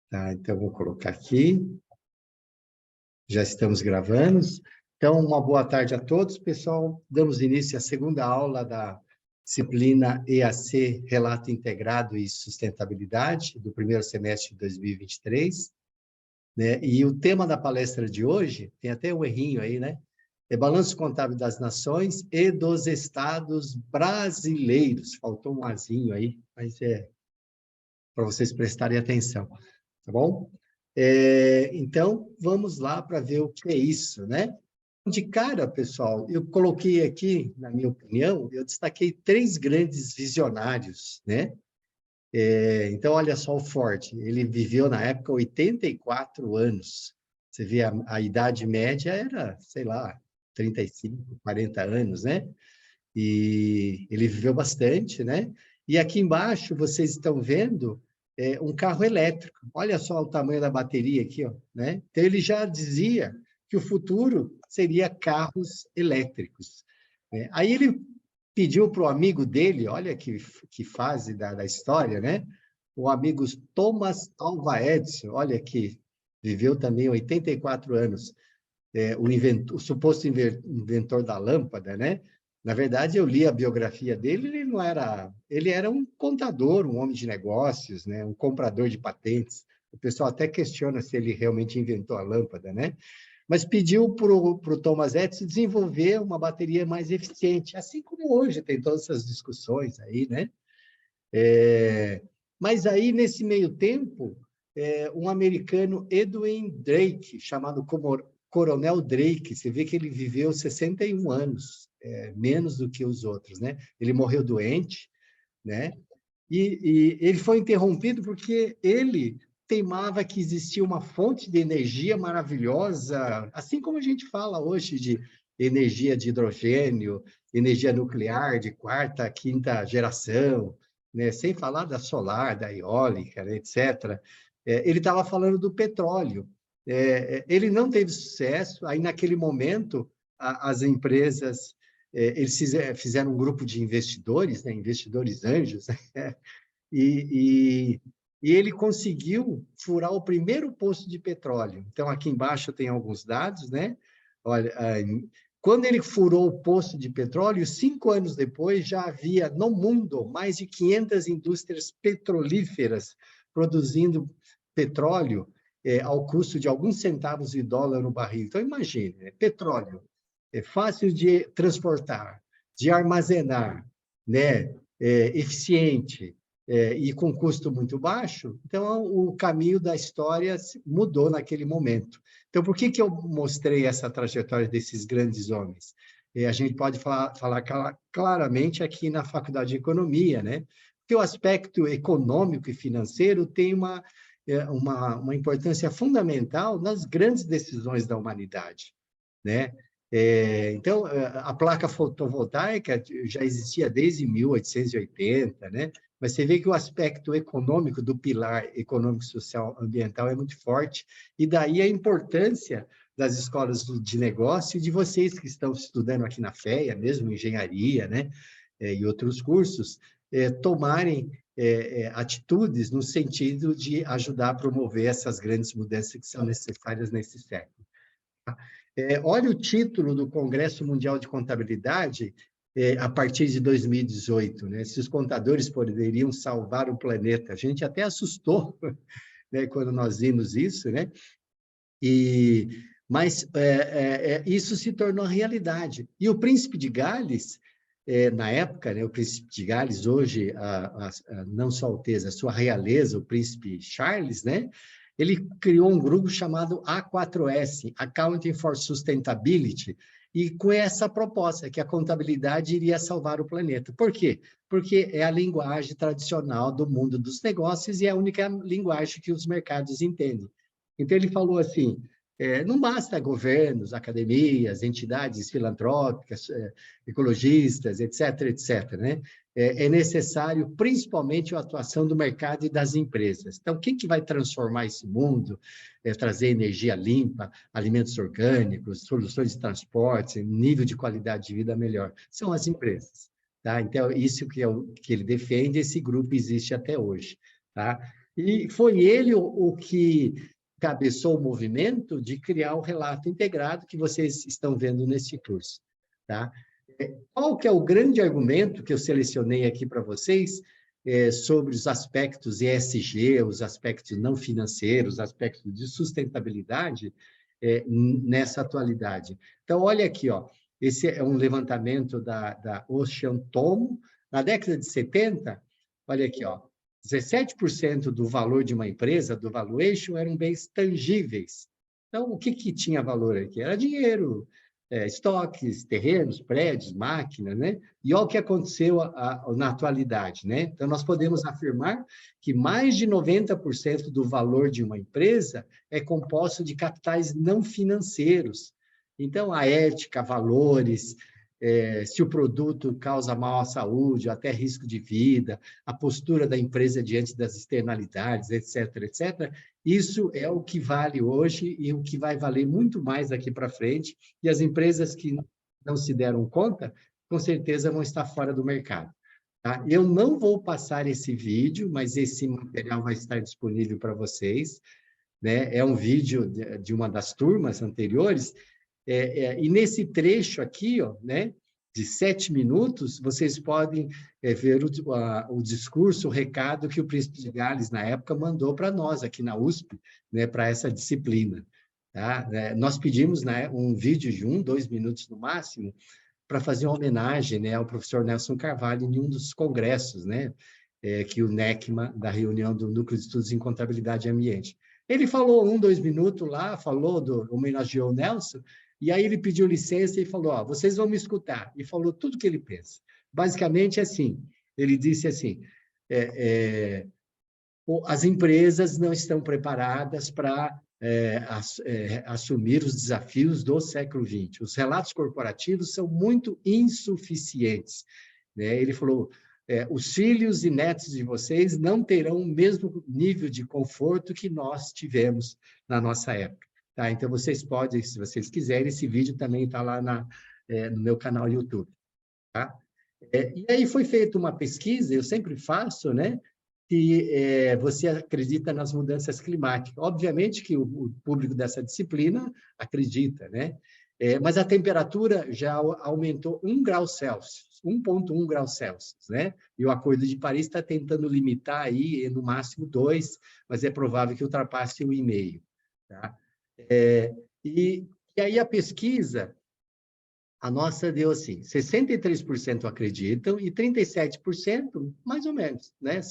Tá, então, vou colocar aqui. Já estamos gravando. Então, uma boa tarde a todos, pessoal. Damos início à segunda aula da disciplina EAC, Relato Integrado e Sustentabilidade, do primeiro semestre de 2023. Né? E o tema da palestra de hoje, tem até um errinho aí, né? É Balanço Contábil das Nações e dos Estados Brasileiros. Faltou um azinho aí, mas é para vocês prestarem atenção, tá bom? Então, vamos lá para ver o que é isso, né? De cara, pessoal, eu coloquei aqui, na minha opinião, eu destaquei 3 grandes visionários, né? Então, olha só o Ford, ele viveu na época 84 anos. Você vê, a idade média era, sei lá, 35, 40 anos, né? E ele viveu bastante, né? E aqui embaixo, vocês estão vendo um carro elétrico. Olha só o tamanho da bateria aqui, ó, né? Então, ele já dizia que o futuro seria carros elétricos. Né? Aí ele pediu para o amigo dele, olha que fase da história, né? O amigo Thomas Alva Edison, olha que viveu também 84 anos, o suposto inventor da lâmpada, né? Na verdade, eu li a biografia dele, ele era um contador, um homem de negócios, né? Um comprador de patentes. O pessoal até questiona se ele realmente inventou a lâmpada, né? Mas pediu para o Thomas Edison desenvolver uma bateria mais eficiente, assim como hoje tem todas essas discussões aí, né? Mas aí, nesse meio tempo, um americano, Edwin Drake, chamado como Coronel Drake, você vê que ele viveu 61 anos, menos do que os outros, né? Ele morreu doente, né? E ele foi interrompido porque ele teimava que existia uma fonte de energia maravilhosa, assim como a gente fala hoje de energia de hidrogênio, energia nuclear de quarta, quinta geração, né? Sem falar da solar, da eólica, né? Etc. Ele estava falando do petróleo. Ele não teve sucesso, aí naquele momento as empresas eles fizeram um grupo de investidores, né? Investidores anjos, né? e, e ele conseguiu furar o primeiro poço de petróleo. Então, aqui embaixo tem alguns dados, né? Olha, quando ele furou o poço de petróleo, 5 anos depois, já havia no mundo mais de 500 indústrias petrolíferas produzindo petróleo ao custo de alguns centavos de dólar no barril. Então, imagine, né? Petróleo é fácil de transportar, de armazenar, né? Eficiente, e com custo muito baixo, então o caminho da história mudou naquele momento. Então, por que eu mostrei essa trajetória desses grandes homens? A gente pode falar claramente aqui na Faculdade de Economia, né? Porque o aspecto econômico e financeiro tem uma importância fundamental nas grandes decisões da humanidade, né? Então, a placa fotovoltaica já existia desde 1880, né? Mas você vê que o aspecto econômico do pilar econômico, social, ambiental é muito forte, e daí a importância das escolas de negócio e de vocês que estão estudando aqui na FEA, mesmo engenharia, né? E outros cursos, tomarem atitudes no sentido de ajudar a promover essas grandes mudanças que são necessárias nesse século. Olha o título do Congresso Mundial de Contabilidade a partir de 2018, né? Se os contadores poderiam salvar o planeta. A gente até assustou, né, quando nós vimos isso, né? Mas isso se tornou realidade. E o Príncipe de Gales, na época, né, o Príncipe de Gales, hoje, não Sua Alteza, a Sua Realeza, o Príncipe Charles, né? Ele criou um grupo chamado A4S, Accounting for Sustainability, e com essa proposta, que a contabilidade iria salvar o planeta. Por quê? Porque é a linguagem tradicional do mundo dos negócios e é a única linguagem que os mercados entendem. Então, ele falou assim, não basta governos, academias, entidades filantrópicas, ecologistas, etc., etc., né? É necessário, principalmente, a atuação do mercado e das empresas. Então, quem que vai transformar esse mundo, trazer energia limpa, alimentos orgânicos, soluções de transporte, nível de qualidade de vida melhor? São as empresas. Tá? Então, isso que ele defende, esse grupo existe até hoje. Tá? E foi ele o que cabeçou o movimento de criar o relato integrado que vocês estão vendo nesse curso. Tá? Qual que é o grande argumento que eu selecionei aqui para vocês sobre os aspectos ESG, os aspectos não financeiros, os aspectos de sustentabilidade nessa atualidade? Então, olha aqui, ó, esse é um levantamento da Ocean Tomo, na década de 70, olha aqui, ó, 17% do valor de uma empresa, do valuation, eram bens tangíveis. Então, o que tinha valor aqui? Era dinheiro, estoques, terrenos, prédios, máquinas, né? E olha o que aconteceu na atualidade, né? Então, nós podemos afirmar que mais de 90% do valor de uma empresa é composto de capitais não financeiros. Então, a ética, valores, se o produto causa mal à saúde, até risco de vida, a postura da empresa diante das externalidades, etc., etc., isso é o que vale hoje e o que vai valer muito mais daqui para frente. E as empresas que não se deram conta, com certeza vão estar fora do mercado. Tá? Eu não vou passar esse vídeo, mas esse material vai estar disponível para vocês. Né? É um vídeo de uma das turmas anteriores, e nesse trecho aqui, ó, né, de 7 minutos, vocês podem ver o discurso, o recado que o Príncipe de Gales, na época, mandou para nós, aqui na USP, né, para essa disciplina. Tá? Nós pedimos, né, um vídeo de 1, 2 minutos no máximo, para fazer uma homenagem, né, ao professor Nelson Carvalho em um dos congressos, né, que o NECMA, da reunião do Núcleo de Estudos em Contabilidade e Ambiente. Ele falou 1, 2 minutos lá, homenageou o Nelson, e aí ele pediu licença e falou, ó, vocês vão me escutar. E falou tudo o que ele pensa. Basicamente, assim, ele disse assim, as empresas não estão preparadas para assumir os desafios do século XX. Os relatos corporativos são muito insuficientes. Né? Ele falou, os filhos e netos de vocês não terão o mesmo nível de conforto que nós tivemos na nossa época. Tá? Então, vocês podem, se vocês quiserem, esse vídeo também está lá no meu canal YouTube. Tá? E aí foi feita uma pesquisa, eu sempre faço, né? Que você acredita nas mudanças climáticas. Obviamente que o público dessa disciplina acredita, né? Mas a temperatura já aumentou 1 grau Celsius, 1,1 graus Celsius, né? E o Acordo de Paris está tentando limitar aí no máximo 2, mas é provável que ultrapasse 1,5, tá? E aí a pesquisa, a nossa deu assim, 63% acreditam e 37% mais ou menos, né?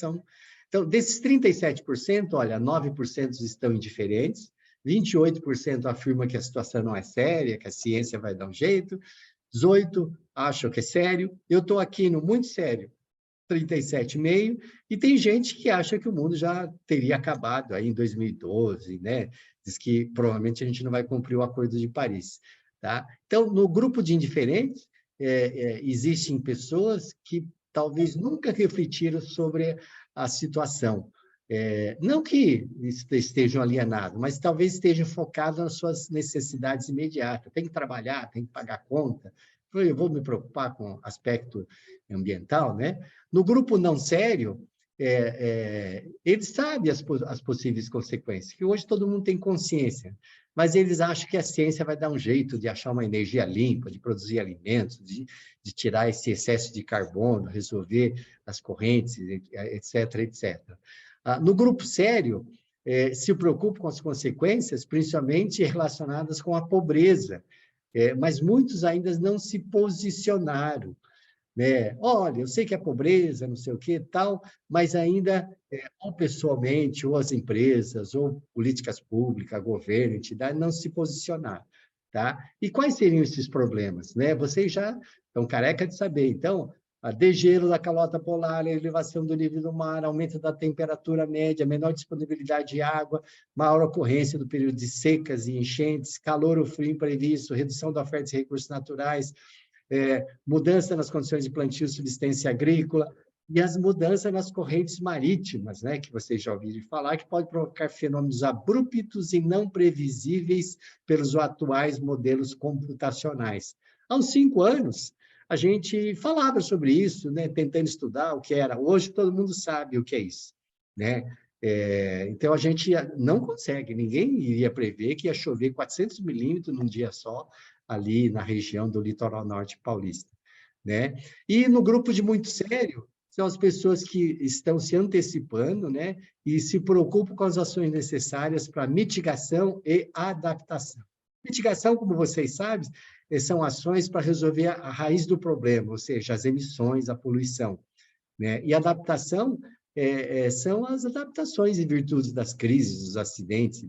Então, desses 37%, olha, 9% estão indiferentes, 28% afirma que a situação não é séria, que a ciência vai dar um jeito, 18% acham que é sério, eu estou aqui no muito sério, 37,5%, e tem gente que acha que o mundo já teria acabado aí em 2012, né? Diz que provavelmente a gente não vai cumprir o Acordo de Paris. Tá? Então, no grupo de indiferentes, existem pessoas que talvez nunca refletiram sobre a situação. Não que estejam alienados, mas talvez estejam focados nas suas necessidades imediatas. Tem que trabalhar, tem que pagar conta. Eu vou me preocupar com o aspecto ambiental, né? No grupo não sério, eles sabem as possíveis consequências, que hoje todo mundo tem consciência, mas eles acham que a ciência vai dar um jeito de achar uma energia limpa, de produzir alimentos, de tirar esse excesso de carbono, resolver as correntes, etc., etc. No grupo sério, se preocupa com as consequências, principalmente relacionadas com a pobreza, mas muitos ainda não se posicionaram. Né? Olha, eu sei que é pobreza, não sei o que, tal, mas ainda, ou pessoalmente, ou as empresas, ou políticas públicas, governo, entidade, não se posicionaram. Tá? E quais seriam esses problemas? Né? Vocês já estão careca de saber. Então, a degelo da calota polar, a elevação do nível do mar, aumento da temperatura média, menor disponibilidade de água, maior ocorrência do período de secas e enchentes, calor ou frio imprevisto, redução da oferta de recursos naturais, mudança nas condições de plantio e subsistência agrícola, e as mudanças nas correntes marítimas, né, que vocês já ouviram falar, que pode provocar fenômenos abruptos e não previsíveis pelos atuais modelos computacionais. Há uns 5 anos, a gente falava sobre isso, né, tentando estudar o que era. Hoje, todo mundo sabe o que é isso. Né? Então, a gente não consegue, ninguém iria prever que ia chover 400 milímetros num dia só, ali na região do litoral norte paulista, né? E no grupo de muito sério, são as pessoas que estão se antecipando, né? E se preocupam com as ações necessárias para mitigação e adaptação. Mitigação, como vocês sabem, são ações para resolver a raiz do problema, ou seja, as emissões, a poluição, né? E adaptação são as adaptações em virtude das crises, dos acidentes,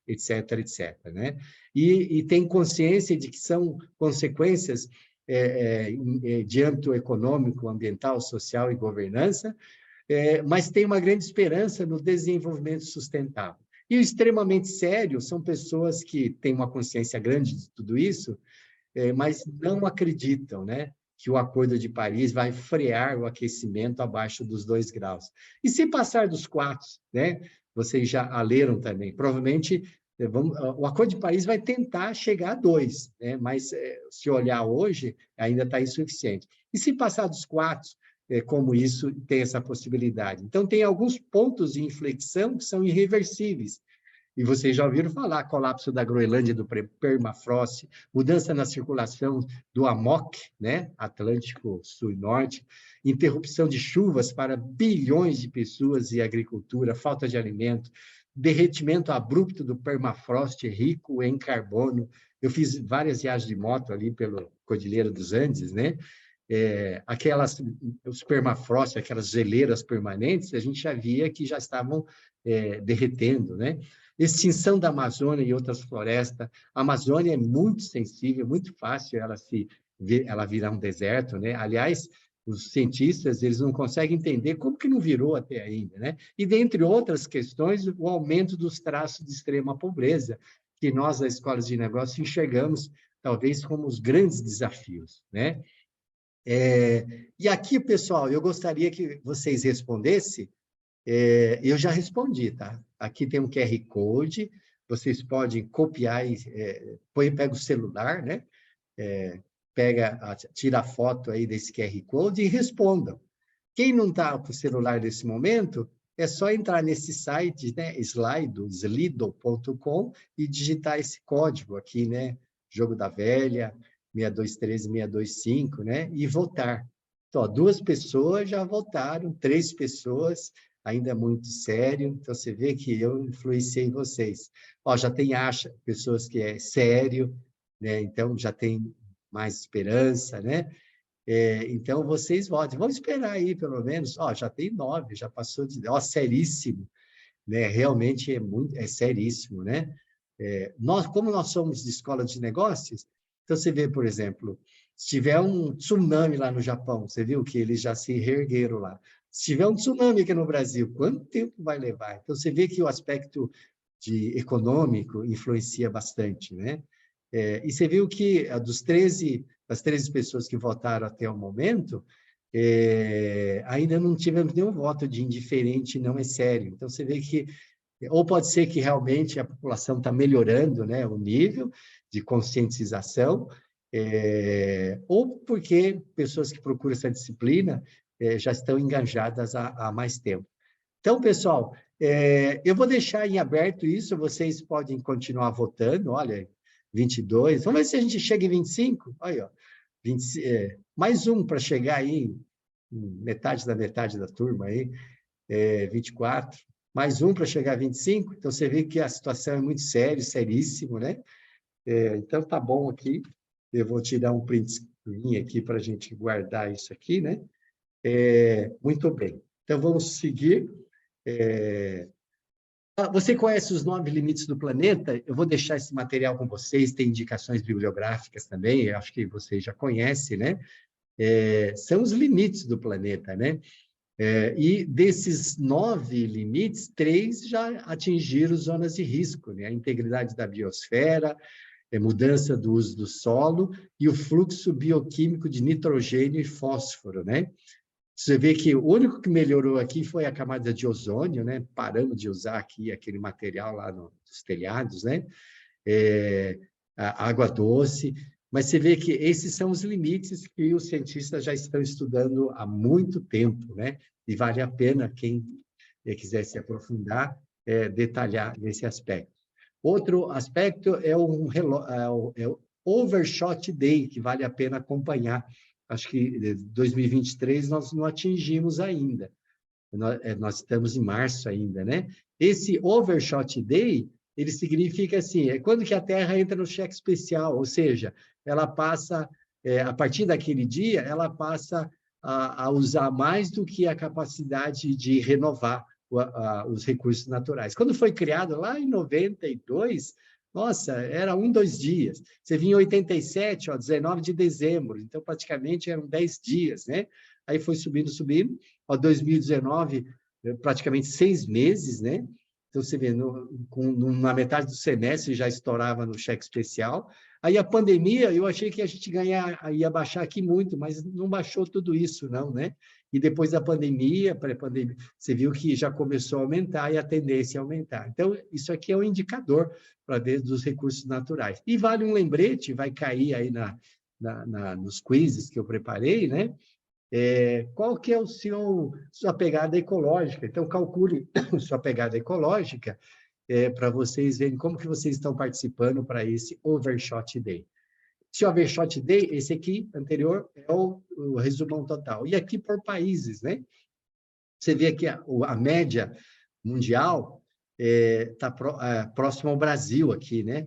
etc., etc., né? E tem consciência de que são consequências de âmbito econômico, ambiental, social e governança, mas tem uma grande esperança no desenvolvimento sustentável. E o extremamente sério são pessoas que têm uma consciência grande de tudo isso, mas não acreditam, né, que o Acordo de Paris vai frear o aquecimento abaixo dos 2 graus. E se passar dos 4, né, vocês já leram também, provavelmente o Acordo de Paris vai tentar chegar a 2, né, mas se olhar hoje, ainda está insuficiente. E se passar dos 4, como isso tem essa possibilidade? Então, tem alguns pontos de inflexão que são irreversíveis. E vocês já ouviram falar, colapso da Groenlândia, do permafrost, mudança na circulação do AMOC, né? Atlântico Sul e Norte, interrupção de chuvas para bilhões de pessoas e agricultura, falta de alimento, derretimento abrupto do permafrost rico em carbono. Eu fiz várias viagens de moto ali pela Cordilheira dos Andes, né? Os permafrost, aquelas geleiras permanentes, a gente já via que já estavam derretendo, né? Extinção da Amazônia e outras florestas. A Amazônia é muito sensível, muito fácil ela virar um deserto, né? Aliás, os cientistas eles não conseguem entender como que não virou até ainda, né? E, dentre outras questões, o aumento dos traços de extrema pobreza, que nós, da Escola de Negócios, enxergamos, talvez, como os grandes desafios, né? E aqui, pessoal, eu gostaria que vocês respondessem. Eu já respondi, tá? Aqui tem um QR Code, vocês podem copiar, pega o celular, né? Tira a foto aí desse QR Code e respondam. Quem não está com o celular nesse momento, é só entrar nesse site, né? Slido.com e digitar esse código aqui, né? Jogo da Velha, 6213, 625, né? E votar. Então, 2 pessoas já votaram, 3 pessoas, ainda é muito sério. Então, você vê que eu influenciei vocês. Já tem pessoas que é sério, né? Então, já tem mais esperança, né? Então, vocês votem. Vamos esperar aí, pelo menos. Já tem 9, já passou de... seríssimo, né? Realmente é seríssimo, né? Como nós somos de escola de negócios, então você vê, por exemplo, se tiver um tsunami lá no Japão, você viu que eles já se reergueram lá. Se tiver um tsunami aqui no Brasil, quanto tempo vai levar? Então, você vê que o aspecto econômico influencia bastante, né? E você viu que das 13 pessoas que votaram até o momento, ainda não tivemos nenhum voto de indiferente, não é sério. Então, você vê que, ou pode ser que realmente a população está melhorando, né, o nível de conscientização, ou porque pessoas que procuram essa disciplina já estão engajadas há mais tempo. Então, pessoal, eu vou deixar em aberto isso, vocês podem continuar votando, olha, 22, vamos ver se a gente chega em 25, olha, 20, mais um para chegar aí, metade da turma aí, 24, mais um para chegar a 25, então você vê que a situação é muito séria, seríssimo, né? Então, tá bom aqui, eu vou tirar um print screen aqui para a gente guardar isso aqui, né? Muito bem, então vamos seguir. Você conhece os 9 limites do planeta? Eu vou deixar esse material com vocês, tem indicações bibliográficas também, eu acho que vocês já conhecem, né? São os limites do planeta, né? E desses 9 limites, 3 já atingiram zonas de risco, né? A integridade da biosfera, mudança do uso do solo e o fluxo bioquímico de nitrogênio e fósforo, né? Você vê que o único que melhorou aqui foi a camada de ozônio, né? Paramos de usar aqui aquele material lá nos telhados, né? A água doce, mas você vê que esses são os limites que os cientistas já estão estudando há muito tempo, né? E vale a pena quem quiser se aprofundar, detalhar nesse aspecto. Outro aspecto é o Overshot Day, que vale a pena acompanhar. Acho que 2023 nós não atingimos ainda. Nós estamos em março ainda, né? Esse Overshot Day, ele significa assim, é quando que a Terra entra no cheque especial, ou seja, ela passa, a partir daquele dia, ela passa a usar mais do que a capacidade de renovar os recursos naturais. Quando foi criado lá em 92, nossa, era 2 dias. Você vinha em 87, 19 de dezembro, então praticamente eram 10 dias, né? Aí foi subindo, subindo. 2019, praticamente 6 meses, né? Então, você vê, na metade do semestre já estourava no cheque especial. Aí a pandemia, eu achei que a gente ia baixar aqui muito, mas não baixou tudo isso, não, né? E depois da pandemia, pré-pandemia, você viu que já começou a aumentar e a tendência é aumentar. Então, isso aqui é um indicador para ver dos recursos naturais. E vale um lembrete, vai cair aí nos quizzes que eu preparei, né? Qual que é sua pegada ecológica? Então, calcule sua pegada ecológica para vocês verem como que vocês estão participando para esse Overshot Day. Esse Overshot Day, esse aqui, anterior, é o resumão total. E aqui por países, né? Você vê que a média mundial está próximo ao Brasil aqui, né?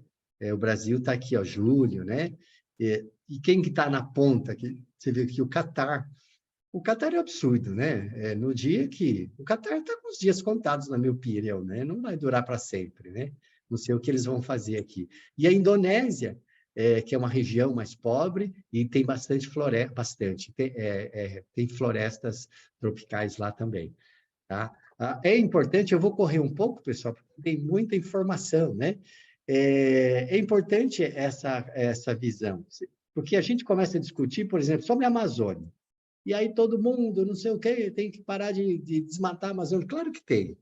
O Brasil está aqui, ó, julho, né? E quem que está na ponta? Você vê aqui o Catar. O Catar é absurdo, né? No dia que... O Catar está com os dias contados, na minha opinião, né? Não vai durar para sempre, né? Não sei o que eles vão fazer aqui. E a Indonésia, que é uma região mais pobre e tem bastante floresta, tem florestas tropicais lá também, tá? É importante, eu vou correr um pouco, pessoal, porque tem muita informação, né? É importante essa visão, porque a gente começa a discutir, por exemplo, sobre a Amazônia. E aí todo mundo, não sei o quê, tem que parar de desmatar a Amazônia. Claro que tem.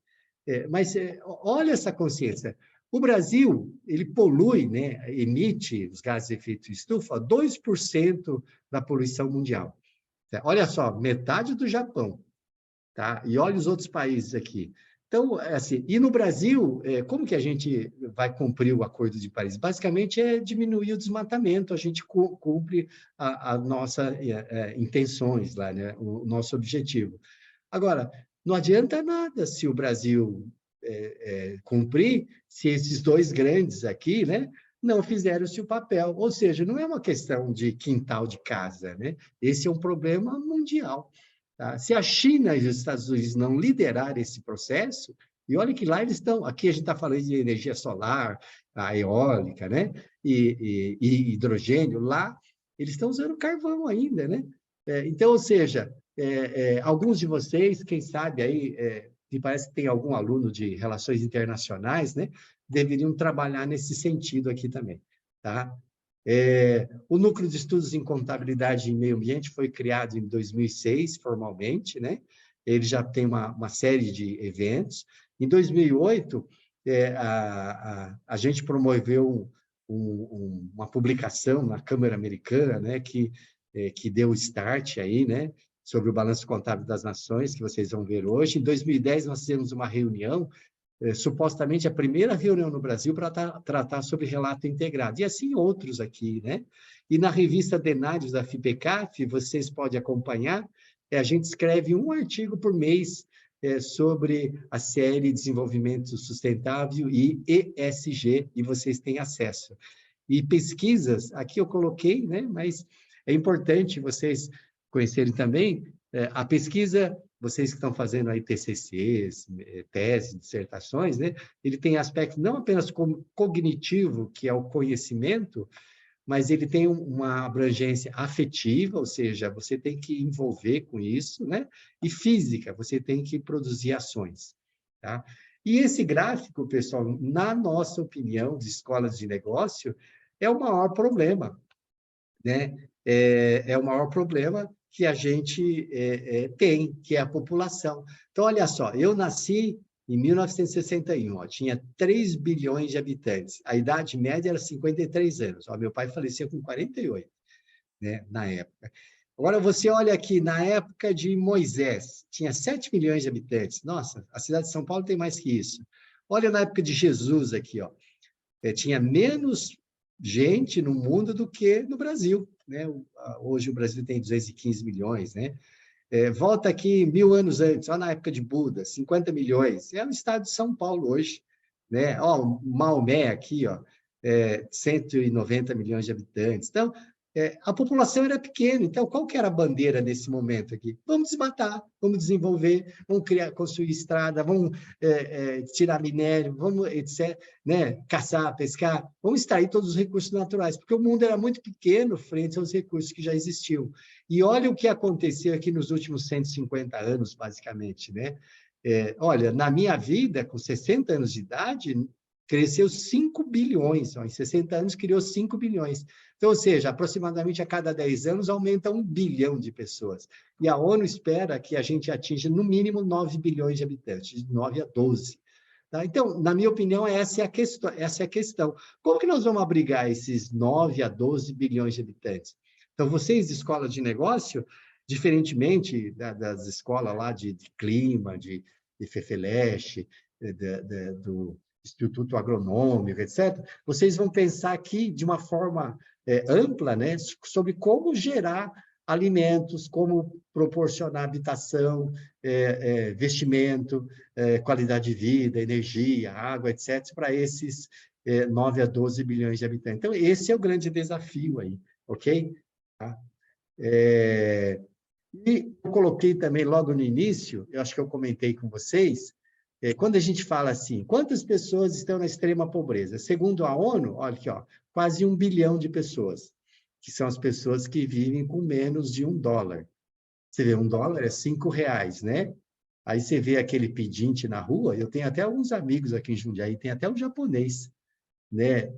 Mas olha essa consciência. O Brasil, ele polui, né, emite os gases de efeito estufa, 2% da poluição mundial. Olha só, metade do Japão. Tá? E olha os outros países aqui. Então, assim, e no Brasil, como que a gente vai cumprir o Acordo de Paris? Basicamente é diminuir o desmatamento, a gente cumpre a nossa intenções lá, né? O nosso objetivo. Agora, não adianta nada se o Brasil cumprir, se esses 2 grandes aqui, né, não fizeram-se o papel. Ou seja, não é uma questão de quintal de casa, né? Esse é um problema mundial. Tá? Se a China e os Estados Unidos não liderarem esse processo, e olha que lá eles estão, aqui a gente está falando de energia solar, a eólica, né? E hidrogênio, lá eles estão usando carvão ainda, né? Então, ou seja, alguns de vocês, quem sabe aí, me parece que tem algum aluno de relações internacionais, né? Deveriam trabalhar nesse sentido aqui também, tá? O Núcleo de Estudos em Contabilidade e Meio Ambiente foi criado em 2006, formalmente, né? Ele já tem uma série de eventos. Em 2008, a gente promoveu uma publicação na Câmara Americana, né? Que deu o start aí, né? Sobre o Balanço Contábil das Nações, que vocês vão ver hoje. Em 2010, nós fizemos uma reunião supostamente a primeira reunião no Brasil para tratar sobre relato integrado, e assim outros aqui, né? E na revista Denários da FIPECAF, vocês podem acompanhar, a gente escreve um artigo por mês sobre a série Desenvolvimento Sustentável e ESG, e vocês têm acesso. E pesquisas, aqui eu coloquei, né? Mas é importante vocês conhecerem também a pesquisa. Vocês que estão fazendo aí TCCs, teses, dissertações, né? Ele tem aspecto não apenas cognitivo, que é o conhecimento, mas ele tem uma abrangência afetiva, ou seja, você tem que envolver com isso, né? E física, você tem que produzir ações, tá? E esse gráfico, pessoal, na nossa opinião, de escolas de negócio, é o maior problema, né? É o maior problema que a gente tem, que é a população. Então, olha só, eu nasci em 1961, ó, tinha 3 bilhões de habitantes. A idade média era 53 anos. Ó, meu pai faleceu com 48, né, na época. Agora, você olha aqui, na época de Moisés, tinha 7 milhões de habitantes. Nossa, a cidade de São Paulo tem mais que isso. Olha na época de Jesus aqui, ó. Tinha menos gente no mundo do que no Brasil, né? Hoje o Brasil tem 215 milhões, né? Volta aqui 1000 anos antes, ó, na época de Buda, 50 milhões. É o estado de São Paulo hoje, né? Ó, Maomé aqui, ó, 190 milhões de habitantes. Então, a população era pequena. Então, qual que era a bandeira nesse momento aqui? Vamos desmatar, vamos desenvolver, vamos criar, construir estrada, vamos tirar minério, vamos, etc., né? Caçar, pescar, vamos extrair todos os recursos naturais, porque o mundo era muito pequeno frente aos recursos que já existiam. E olha o que aconteceu aqui nos últimos 150 anos, basicamente, né? Olha, na minha vida, com 60 anos de idade, cresceu 5 bilhões, ó, em 60 anos criou 5 bilhões. Então, ou seja, aproximadamente a cada 10 anos aumenta 1 bilhão de pessoas. E a ONU espera que a gente atinja no mínimo 9 bilhões de habitantes, de 9 a 12. Tá? Então, na minha opinião, essa é a questão. Como que nós vamos abrigar esses 9 a 12 bilhões de habitantes? Então, vocês de escola de negócio, diferentemente das escolas lá de clima, de FEFELESH, do Instituto Agronômico, etc., vocês vão pensar aqui de uma forma ampla, né, sobre como gerar alimentos, como proporcionar habitação, vestimento, qualidade de vida, energia, água, etc., para esses 9 a 12 bilhões de habitantes. Então, esse é o grande desafio aí, ok? Tá? E eu coloquei também logo no início, eu acho que eu comentei com vocês, quando a gente fala assim, quantas pessoas estão na extrema pobreza? Segundo a ONU, olha aqui, ó, quase 1 bilhão de pessoas, que são as pessoas que vivem com menos de $1. Você vê, $1 é R$ 5, né? Aí você vê aquele pedinte na rua, eu tenho até alguns amigos aqui em Jundiaí, tem até um japonês, né?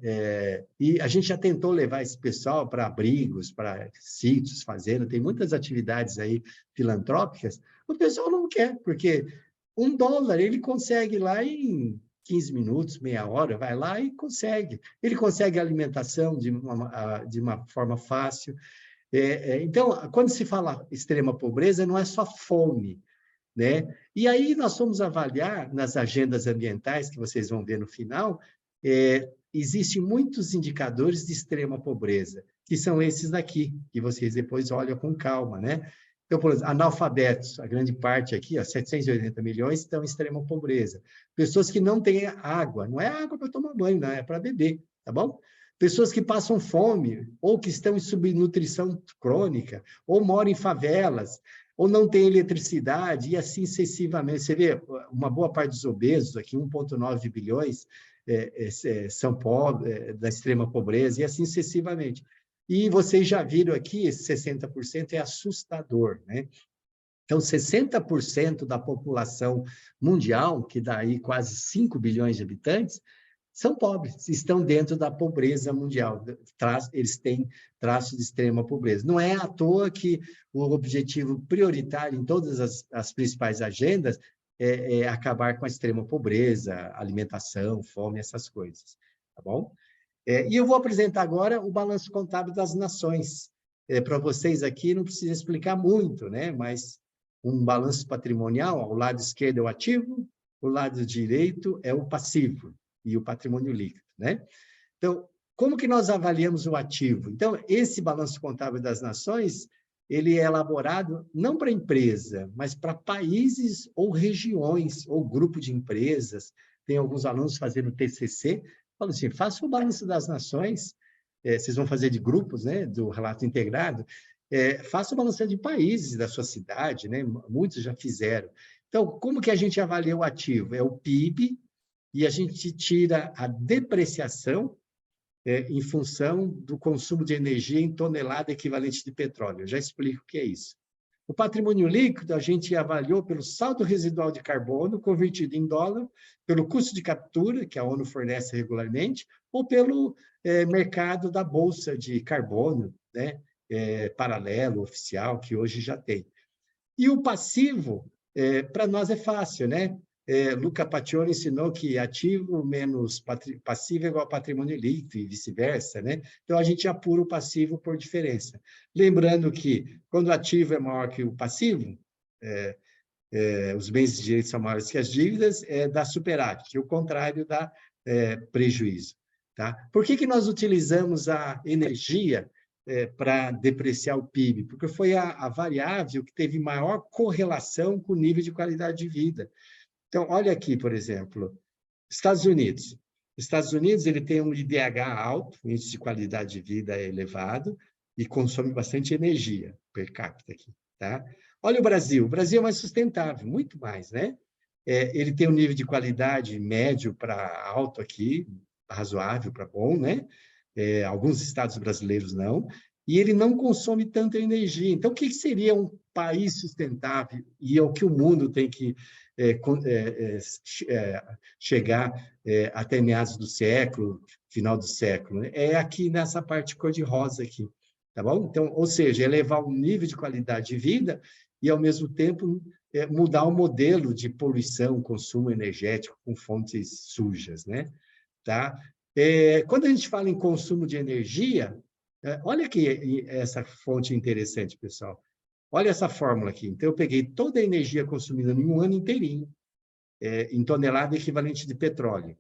E a gente já tentou levar esse pessoal para abrigos, para sítios, fazendas, tem muitas atividades aí filantrópicas, o pessoal não quer, porque $1 ele consegue lá em 15 minutos, meia hora, vai lá e consegue. Ele consegue alimentação de uma forma fácil. Então, quando se fala extrema pobreza, não é só fome, né? E aí nós vamos avaliar nas agendas ambientais, que vocês vão ver no final, existem muitos indicadores de extrema pobreza, que são esses daqui, que vocês depois olham com calma, né? Então, por exemplo, analfabetos, a grande parte aqui, ó, 780 milhões estão em extrema pobreza. Pessoas que não têm água, não é água para tomar banho, não, é para beber, tá bom? Pessoas que passam fome, ou que estão em subnutrição crônica, ou moram em favelas, ou não tem eletricidade, e assim sucessivamente. Você vê, uma boa parte dos obesos, aqui 1,9 bilhões, são pobres, da extrema pobreza, e assim sucessivamente. E vocês já viram aqui, esse 60% é assustador, né? Então, 60% da população mundial, que dá aí quase 5 bilhões de habitantes, são pobres, estão dentro da pobreza mundial, eles têm traços de extrema pobreza. Não é à toa que o objetivo prioritário em todas as principais agendas é acabar com a extrema pobreza, alimentação, fome, essas coisas, tá bom? E eu vou apresentar agora o balanço contábil das nações. Para vocês aqui, não precisa explicar muito, né? Mas um balanço patrimonial, ao lado esquerdo é o ativo, o lado direito é o passivo e o patrimônio líquido, né? Então, como que nós avaliamos o ativo? Então, esse balanço contábil das nações, ele é elaborado não para empresa, mas para países ou regiões, ou grupo de empresas. Tem alguns alunos fazendo TCC, falam assim, faça o balanço das nações, vocês vão fazer de grupos, né, do relato integrado, faça o balanço de países da sua cidade, né, muitos já fizeram. Então, como que a gente avalia o ativo? É o PIB, e a gente tira a depreciação em função do consumo de energia em tonelada equivalente de petróleo. Eu já explico o que é isso. O patrimônio líquido a gente avaliou pelo saldo residual de carbono convertido em dólar, pelo custo de captura, que a ONU fornece regularmente, ou pelo mercado da bolsa de carbono, né? Paralelo, oficial, que hoje já tem. E o passivo, para nós é fácil, né? Luca Pacioni ensinou que ativo menos passivo é igual a patrimônio líquido e vice-versa, né? Então, a gente apura o passivo por diferença. Lembrando que, quando o ativo é maior que o passivo, os bens e direitos são maiores que as dívidas, dá superávit, e o contrário dá prejuízo. Tá? Por que nós utilizamos a energia para depreciar o PIB? Porque foi a variável que teve maior correlação com o nível de qualidade de vida. Então, olha aqui, por exemplo, Estados Unidos. Estados Unidos ele tem um IDH alto, um índice de qualidade de vida elevado, e consome bastante energia per capita aqui. Tá? Olha o Brasil é mais sustentável, muito mais, né? Ele tem um nível de qualidade médio para alto aqui, razoável para bom, né? Alguns estados brasileiros não, e ele não consome tanta energia. Então, o que seria um país sustentável? E é o que o mundo tem que chegar até meados do século, final do século, né? É aqui nessa parte cor-de-rosa aqui, tá bom? Então, ou seja, elevar o nível de qualidade de vida e, ao mesmo tempo, mudar o modelo de poluição, consumo energético com fontes sujas, né? Tá? Quando a gente fala em consumo de energia, olha aqui essa fonte interessante, pessoal. Olha essa fórmula aqui. Então, eu peguei toda a energia consumida em um ano inteirinho, em tonelada equivalente de petróleo.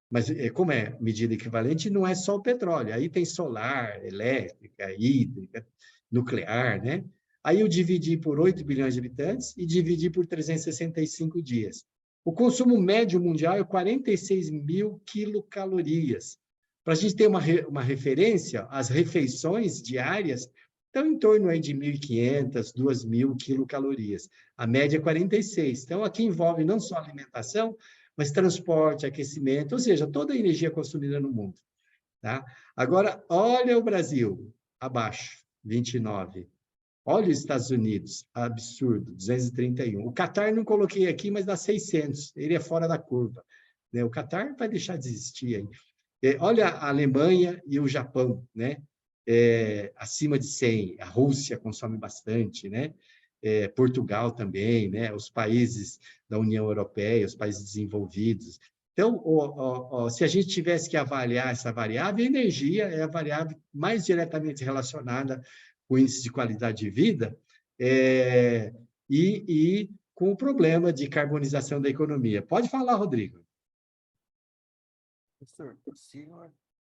Mas, como é medida equivalente, não é só o petróleo. Aí tem solar, elétrica, hídrica, nuclear, né? Aí eu dividi por 8 bilhões de habitantes e dividi por 365 dias. O consumo médio mundial é 46 mil quilocalorias. Para a gente ter uma referência, as refeições diárias estão em torno aí de 1.500, 2.000 quilocalorias. A média é 46. Então, aqui envolve não só alimentação, mas transporte, aquecimento, ou seja, toda a energia consumida no mundo. Tá? Agora, olha o Brasil, abaixo, 29. Olha os Estados Unidos, absurdo, 231. O Catar não coloquei aqui, mas dá 600. Ele é fora da curva. O Catar vai deixar de existir aí. Olha a Alemanha e o Japão, né? Acima de 100. A Rússia consome bastante, né? Portugal também, né? Os países da União Europeia, os países desenvolvidos. Então, se a gente tivesse que avaliar essa variável, a energia é a variável mais diretamente relacionada com o índice de qualidade de vida e com o problema de carbonização da economia. Pode falar, Rodrigo. Professor, o senhor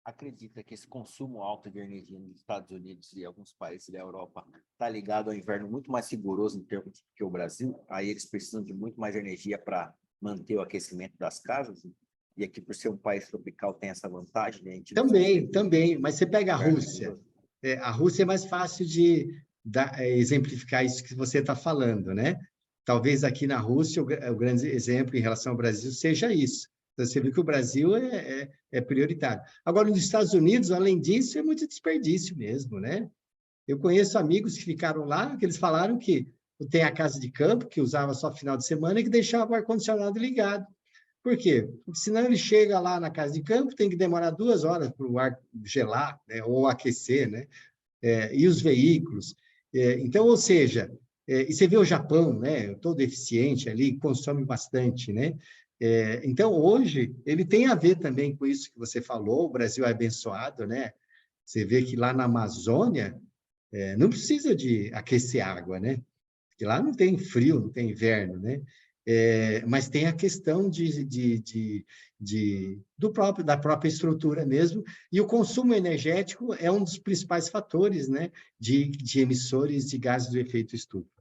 acredita que esse consumo alto de energia nos Estados Unidos e alguns países da Europa está ligado ao inverno muito mais rigoroso em termos que o Brasil? Aí eles precisam de muito mais energia para manter o aquecimento das casas? E aqui, por ser um país tropical, tem essa vantagem, né? Também. Mas você pega a Rússia. A Rússia é mais fácil de exemplificar isso que você está falando, né? Talvez aqui na Rússia o grande exemplo em relação ao Brasil seja isso. Então, você vê que o Brasil é prioritário. Agora, nos Estados Unidos, além disso, é muito desperdício mesmo, né? Eu conheço amigos que ficaram lá, que eles falaram que tem a casa de campo, que usava só final de semana, e que deixava o ar-condicionado ligado. Por quê? Porque senão ele chega lá na casa de campo, tem que demorar 2 horas para o ar gelar, né? Ou aquecer, né? E os veículos. Então, ou seja, e você vê o Japão, né? Todo eficiente ali, consome bastante, né? Então, hoje, ele tem a ver também com isso que você falou, o Brasil é abençoado, né? Você vê que lá na Amazônia, não precisa de aquecer água, né? Porque lá não tem frio, não tem inverno, né? Mas tem a questão da própria estrutura mesmo, e o consumo energético é um dos principais fatores, né, de emissores de gases do efeito estufa.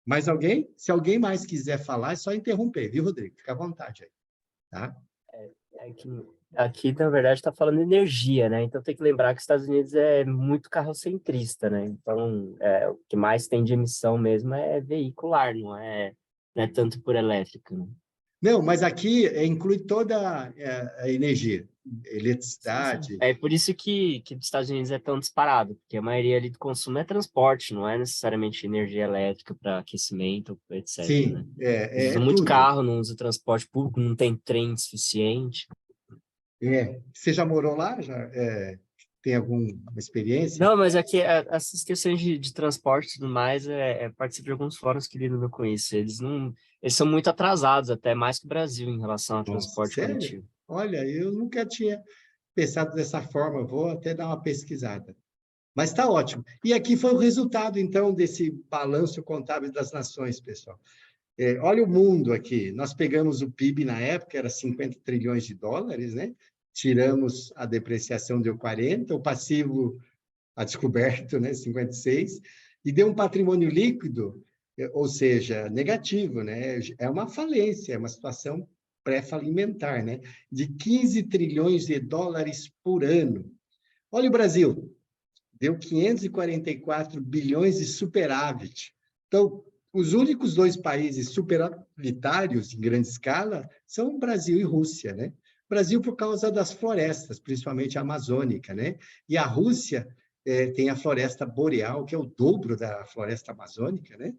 Mais alguém? Se alguém mais quiser falar, é só interromper, viu, Rodrigo? Fica à vontade aí, tá? Aqui, na verdade, está falando de energia, né? Então tem que lembrar que os Estados Unidos é muito carrocentrista, né? Então, o que mais tem de emissão mesmo é veicular, não é tanto por elétrica, né? Não, mas aqui inclui toda a energia, eletricidade. Sim. É por isso que os Estados Unidos é tão disparado, porque a maioria ali do consumo é transporte, não é necessariamente energia elétrica para aquecimento, etc. Sim, né? Usa muito tudo. carro, não usa transporte público, não tem trem suficiente. Você já morou lá? Tem alguma experiência? Não, mas aqui essas questões de transporte e tudo mais, participo de alguns fóruns que lidam com isso. Eles são muito atrasados, até mais que o Brasil, em relação ao Nossa, transporte sério? coletivo. Olha, eu nunca tinha pensado dessa forma, vou até dar uma pesquisada. Mas está ótimo. E aqui foi o resultado, então, desse balanço contábil das nações, pessoal. Olha o mundo aqui. Nós pegamos o PIB na época, era 50 trilhões de dólares, né? Tiramos a depreciação, deu 40, o passivo a descoberto, né? 56, e deu um patrimônio líquido, ou seja, negativo, né? É uma falência, é uma situação pré-falimentar, né? De 15 trilhões de dólares por ano. Olha o Brasil, deu 544 bilhões de superávit. Então, os únicos dois países superavitários em grande escala são Brasil e Rússia, né? Brasil por causa das florestas, principalmente a amazônica, né? E a Rússia tem a floresta boreal, que é o dobro da floresta amazônica, né?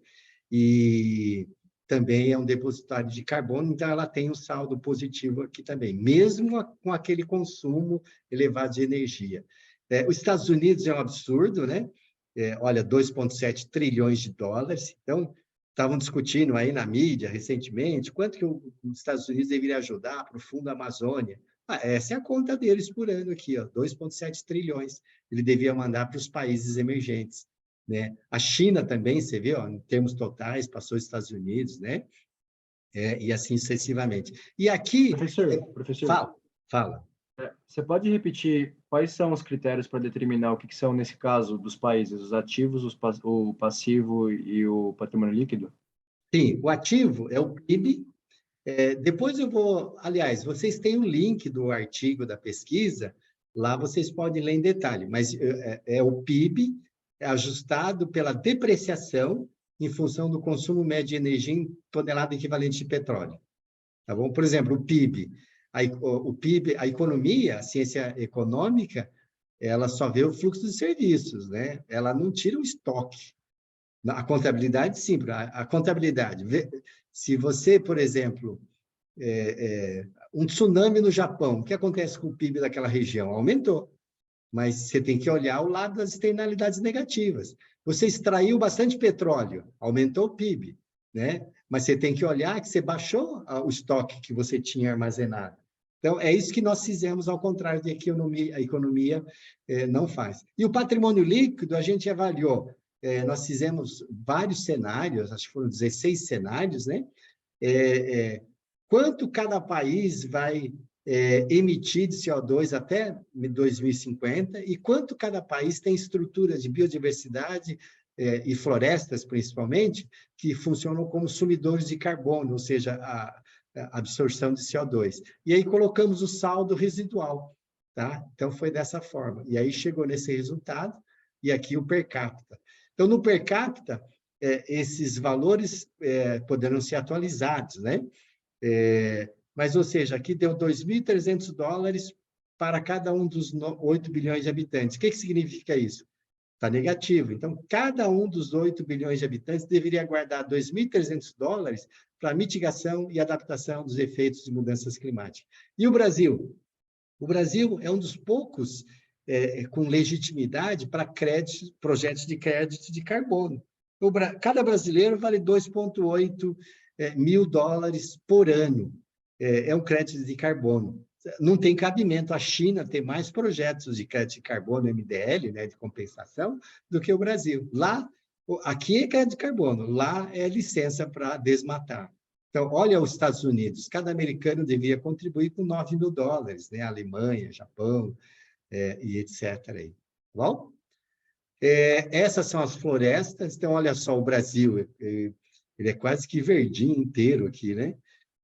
E também é um depositário de carbono, então ela tem um saldo positivo aqui também, mesmo com aquele consumo elevado de energia. Os Estados Unidos é um absurdo, né? Olha, 2,7 trilhões de dólares. Então, estavam discutindo aí na mídia recentemente quanto que os Estados Unidos deveria ajudar para o Fundo Amazônia. Essa é a conta deles por ano aqui, ó, 2,7 trilhões. Ele devia mandar para os países emergentes, né? A China também, você vê, ó, em termos totais, passou os Estados Unidos, né? E assim sucessivamente. E aqui... Professor, Fala. você pode repetir quais são os critérios para determinar o que são, nesse caso, dos países, os ativos, o passivo e o patrimônio líquido? Sim, o ativo é o PIB. Depois eu vou... Aliás, vocês têm o link do artigo da pesquisa, lá vocês podem ler em detalhe, mas é o PIB ajustado pela depreciação em função do consumo médio de energia em tonelada equivalente de petróleo. Tá bom? Por exemplo, o PIB. O PIB, a economia, a ciência econômica, ela só vê o fluxo de serviços, né? Ela não tira o estoque. A contabilidade, sim. A contabilidade. Se você, por exemplo, um tsunami no Japão, o que acontece com o PIB daquela região? Aumentou. Mas você tem que olhar o lado das externalidades negativas. Você extraiu bastante petróleo, aumentou o PIB, né? Mas você tem que olhar que você baixou o estoque que você tinha armazenado. Então, é isso que nós fizemos, ao contrário de que a economia não faz. E o patrimônio líquido, a gente avaliou. Nós fizemos vários cenários, acho que foram 16 cenários, né? Quanto cada país vai emitir de CO2 até 2050 e quanto cada país tem estruturas de biodiversidade e florestas, principalmente, que funcionam como sumidores de carbono, ou seja, a absorção de CO2. E aí colocamos o saldo residual, tá? Então, foi dessa forma. E aí chegou nesse resultado, e aqui o per capita. Então, no per capita, esses valores poderão ser atualizados, né? Mas, ou seja, aqui deu 2.300 dólares para cada um dos 8 bilhões de habitantes. O que significa isso? Está negativo. Então, cada um dos 8 bilhões de habitantes deveria guardar 2.300 dólares para mitigação e adaptação dos efeitos de mudanças climáticas. E o Brasil? O Brasil é um dos poucos com legitimidade para projetos de crédito de carbono. Cada brasileiro vale 2,8 mil dólares por ano. É um crédito de carbono. Não tem cabimento a China ter mais projetos de crédito de carbono, MDL, né, de compensação, do que o Brasil. Aqui é crédito de carbono, lá é licença para desmatar. Então, olha os Estados Unidos, cada americano devia contribuir com 9 mil dólares, né? Alemanha, Japão, e etc. Aí. Bom? Essas são as florestas. Então, olha só, o Brasil, ele é quase que verdinho inteiro aqui, né?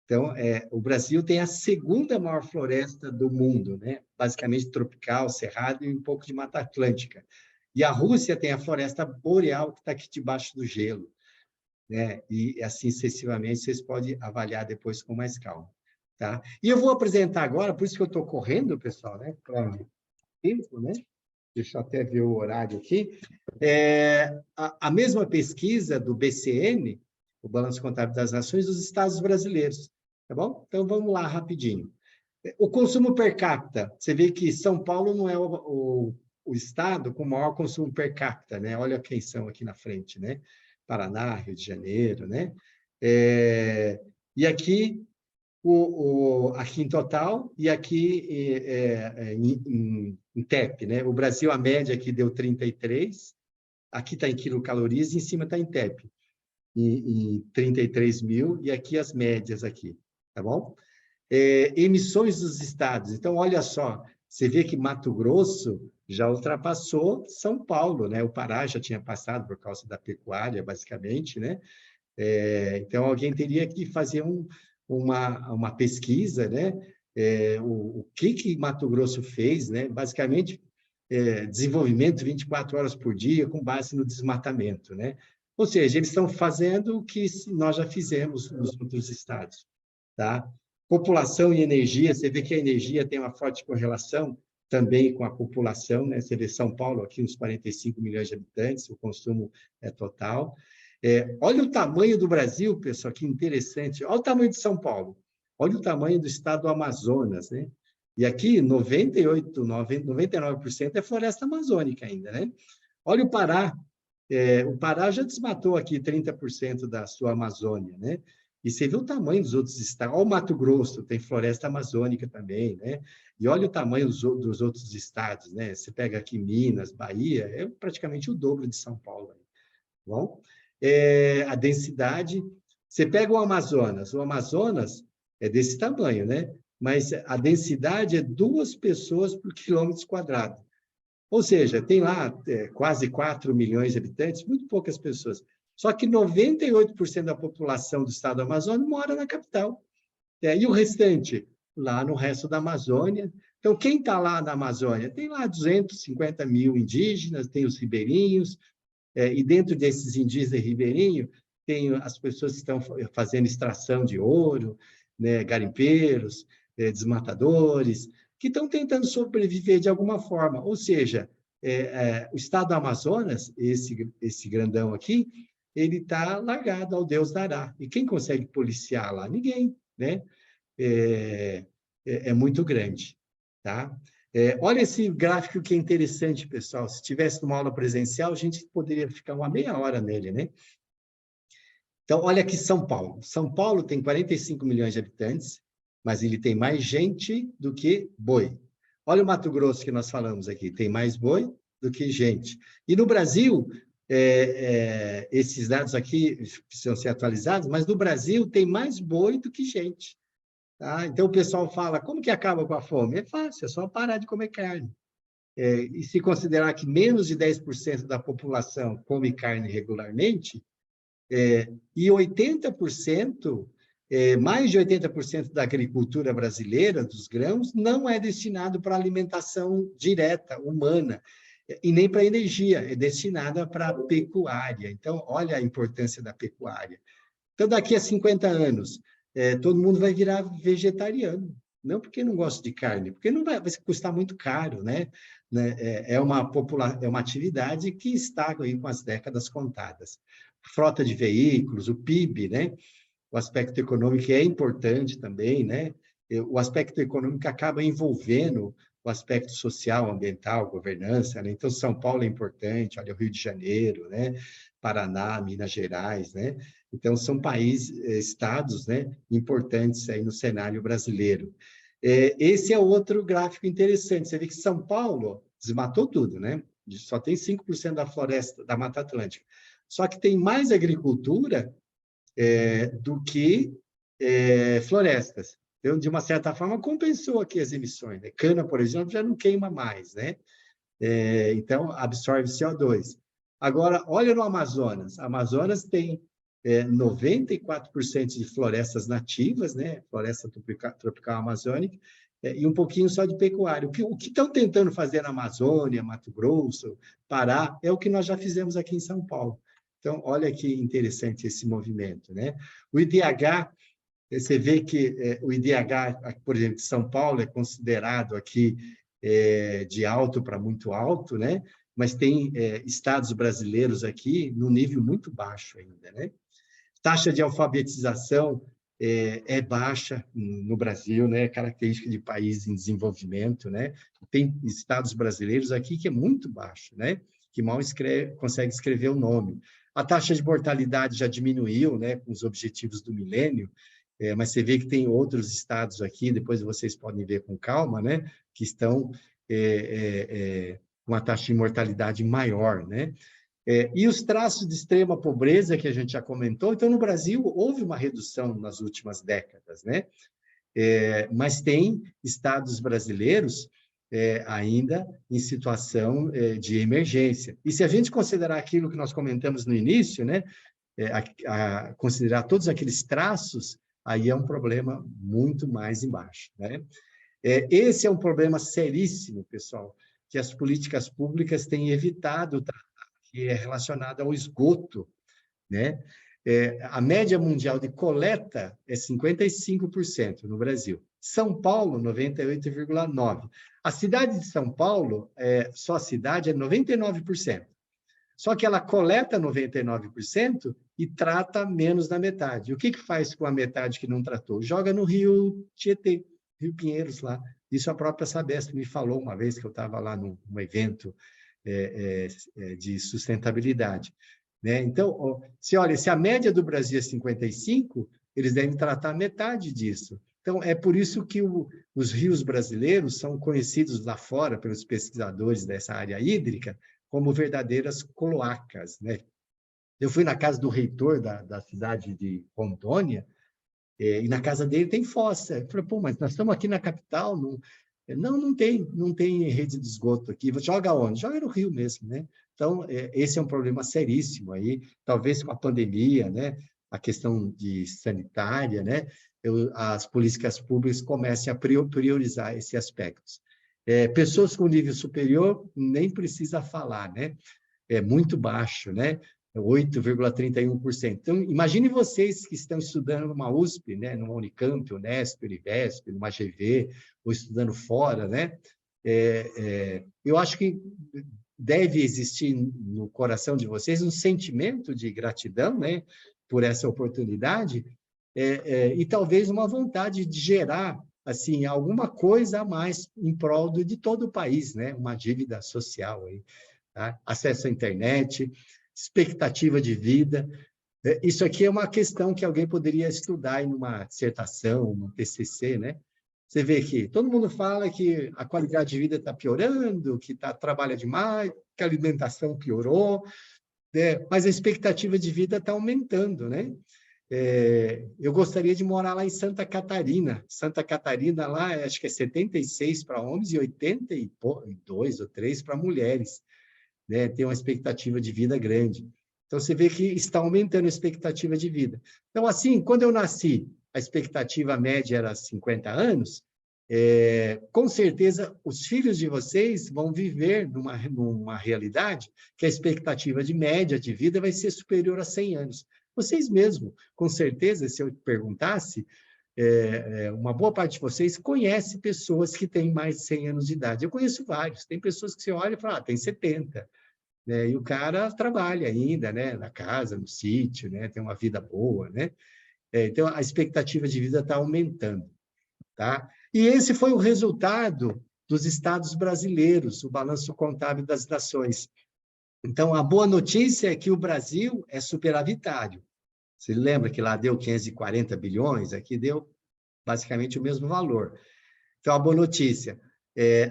Então, o Brasil tem a segunda maior floresta do mundo, né? Basicamente tropical, cerrado e um pouco de Mata Atlântica. E a Rússia tem a floresta boreal, que está aqui debaixo do gelo, né? E assim sucessivamente, vocês podem avaliar depois com mais calma. Tá? E eu vou apresentar agora, por isso que eu estou correndo, pessoal, né? Para tempo, né? Deixa eu até ver o horário aqui. A mesma pesquisa do BCN, o Balanço Contábil das Nações, dos Estados brasileiros. Tá bom? Então, vamos lá rapidinho. O consumo per capita, você vê que São Paulo não é o o estado com o maior consumo per capita, né? Olha quem são aqui na frente, né? Paraná, Rio de Janeiro, né? E aqui, aqui em total, e aqui em TEP, né? O Brasil, a média aqui deu 33, aqui está em quilocalorias, e em cima está em TEP, em 33 mil, e aqui as médias aqui, tá bom? Emissões dos estados. Então, olha só, você vê que Mato Grosso já ultrapassou São Paulo, né? O Pará já tinha passado por causa da pecuária, basicamente, né? Então, alguém teria que fazer uma pesquisa, né? O que Mato Grosso fez, né? Basicamente, desenvolvimento 24 horas por dia, com base no desmatamento, né? Ou seja, eles estão fazendo o que nós já fizemos nos outros estados, tá? População e energia, você vê que a energia tem uma forte correlação também com a população, né? Você vê São Paulo aqui, uns 45 milhões de habitantes, o consumo é total. Olha o tamanho do Brasil, pessoal, que interessante. Olha o tamanho de São Paulo. Olha o tamanho do estado do Amazonas, né? E aqui, 99% é floresta amazônica ainda, né? Olha o Pará. O Pará já desmatou aqui 30% da sua Amazônia, né? E você vê o tamanho dos outros estados. Olha o Mato Grosso, tem floresta amazônica também, né? E olha o tamanho dos outros estados, né? Você pega aqui Minas, Bahia, é praticamente o dobro de São Paulo. Tá bom? A densidade, você pega o Amazonas é desse tamanho, né? Mas a densidade é 2 pessoas por quilômetro quadrado. Ou seja, tem lá quase 4 milhões de habitantes, muito poucas pessoas. Só que 98% da população do estado do Amazonas mora na capital. E o restante? Lá no resto da Amazônia. Então, quem está lá na Amazônia? Tem lá 250 mil indígenas, tem os ribeirinhos, e dentro desses indígenas e ribeirinhos, tem as pessoas que estão fazendo extração de ouro, né, garimpeiros, desmatadores, que estão tentando sobreviver de alguma forma. Ou seja, o estado do Amazonas, esse grandão aqui, ele está largado ao Deus dará. E quem consegue policiar lá? Ninguém, né? É muito grande, tá? Olha esse gráfico que é interessante, pessoal. Se tivesse uma aula presencial, a gente poderia ficar uma meia hora nele, né? Então, olha aqui São Paulo. São Paulo tem 45 milhões de habitantes, mas ele tem mais gente do que boi. Olha o Mato Grosso que nós falamos aqui, tem mais boi do que gente. E no Brasil, esses dados aqui precisam ser atualizados, mas no Brasil tem mais boi do que gente. Tá? Então, o pessoal fala, como que acaba com a fome? É fácil, é só parar de comer carne. E se considerar que menos de 10% da população come carne regularmente, e 80%, mais de 80% da agricultura brasileira, dos grãos, não é destinado para alimentação direta, humana, e nem para energia, é destinada para a pecuária. Então, olha a importância da pecuária. Então, daqui a 50 anos, todo mundo vai virar vegetariano. Não porque não gosta de carne, porque não vai custar muito caro, né? É uma atividade que está aí com as décadas contadas. Frota de veículos, o PIB, né? O aspecto econômico é importante também, né? O aspecto econômico acaba envolvendo o aspecto social, ambiental, governança, né? Então, São Paulo é importante, olha o Rio de Janeiro, né? Paraná, Minas Gerais, né? Então, são estados, né, importantes aí no cenário brasileiro. Esse é outro gráfico interessante. Você vê que São Paulo desmatou tudo, né? Só tem 5% da floresta, da Mata Atlântica. Só que tem mais agricultura do que florestas. Então, de uma certa forma, compensou aqui as emissões. Né? Cana, por exemplo, já não queima mais, né? Então, absorve CO2. Agora, olha no Amazonas. Amazonas tem 94% de florestas nativas, né? Floresta tropical amazônica, e um pouquinho só de pecuária. O que estão tentando fazer na Amazônia, Mato Grosso, Pará, é o que nós já fizemos aqui em São Paulo. Então, olha que interessante esse movimento, né? O IDH, você vê que o IDH, por exemplo, de São Paulo é considerado aqui de alto para muito alto, né? Mas tem estados brasileiros aqui no nível muito baixo ainda, né? Taxa de alfabetização é baixa no Brasil, né? Característica de país em desenvolvimento, né? Tem estados brasileiros aqui que é muito baixo, né? Que mal consegue escrever o nome. A taxa de mortalidade já diminuiu, né? Com os objetivos do milênio, mas você vê que tem outros estados aqui, depois vocês podem ver com calma, né? Que estão com uma taxa de mortalidade maior, né? E os traços de extrema pobreza que a gente já comentou, então no Brasil houve uma redução nas últimas décadas, né? Mas tem estados brasileiros ainda em situação de emergência. E se a gente considerar aquilo que nós comentamos no início, né? Considerar todos aqueles traços, aí é um problema muito mais embaixo, né? Esse é um problema seríssimo, pessoal, que as políticas públicas têm evitado tratar, que é relacionado ao esgoto, né? A média mundial de coleta é 55% no Brasil. São Paulo, 98,9%. A cidade de São Paulo, só a cidade, é 99%. Só que ela coleta 99% e trata menos da metade. O que faz com a metade que não tratou? Joga no Rio Tietê, Rio Pinheiros, lá. Isso a própria Sabesp me falou uma vez que eu estava lá num evento de sustentabilidade. Né? Então, se a média do Brasil é 55%, eles devem tratar metade disso. Então, é por isso que os rios brasileiros são conhecidos lá fora, pelos pesquisadores dessa área hídrica, como verdadeiras cloacas. Né? Eu fui na casa do reitor da cidade de Rondônia, e na casa dele tem fossa. Eu falei, pô, mas nós estamos aqui na capital, não tem rede de esgoto aqui. Joga onde? Joga no rio mesmo, né? Então, esse é um problema seríssimo aí, talvez com a pandemia, né? A questão sanitária, né? As políticas públicas comecem a priorizar esses aspectos. Pessoas com nível superior, nem precisa falar, né? É muito baixo, né? 8,31%. Então, imagine vocês que estão estudando numa USP, né? Numa Unicamp, Unesp, Univesp, numa GV, ou estudando fora, né? Eu acho que deve existir no coração de vocês um sentimento de gratidão, né? Por essa oportunidade, e talvez uma vontade de gerar assim, alguma coisa a mais em prol de todo o país, né? Uma dívida social aí, tá? Acesso à internet, expectativa de vida. Isso aqui é uma questão que alguém poderia estudar em uma dissertação, um TCC, né? Você vê que todo mundo fala que a qualidade de vida está piorando, que trabalha demais, que a alimentação piorou, né? Mas a expectativa de vida está aumentando, né? Eu gostaria de morar lá em Santa Catarina. Santa Catarina, lá, acho que é 76 para homens e 82 ou 3 para mulheres. Né? Tem uma expectativa de vida grande. Então, você vê que está aumentando a expectativa de vida. Então, assim, quando eu nasci, a expectativa média era 50 anos, com certeza, os filhos de vocês vão viver numa realidade que a expectativa de média de vida vai ser superior a 100 anos. Vocês mesmos, com certeza, se eu perguntasse, uma boa parte de vocês conhece pessoas que têm mais de 100 anos de idade. Eu conheço vários. Tem pessoas que você olha e fala, tem 70. Né? E o cara trabalha ainda, né? Na casa, no sítio, né? Tem uma vida boa, né? Então, a expectativa de vida está aumentando. Tá? E esse foi o resultado dos estados brasileiros, o balanço contábil das nações. Então, a boa notícia é que o Brasil é superavitário. Você lembra que lá deu 540 bilhões? Aqui deu basicamente o mesmo valor. Então, a boa notícia.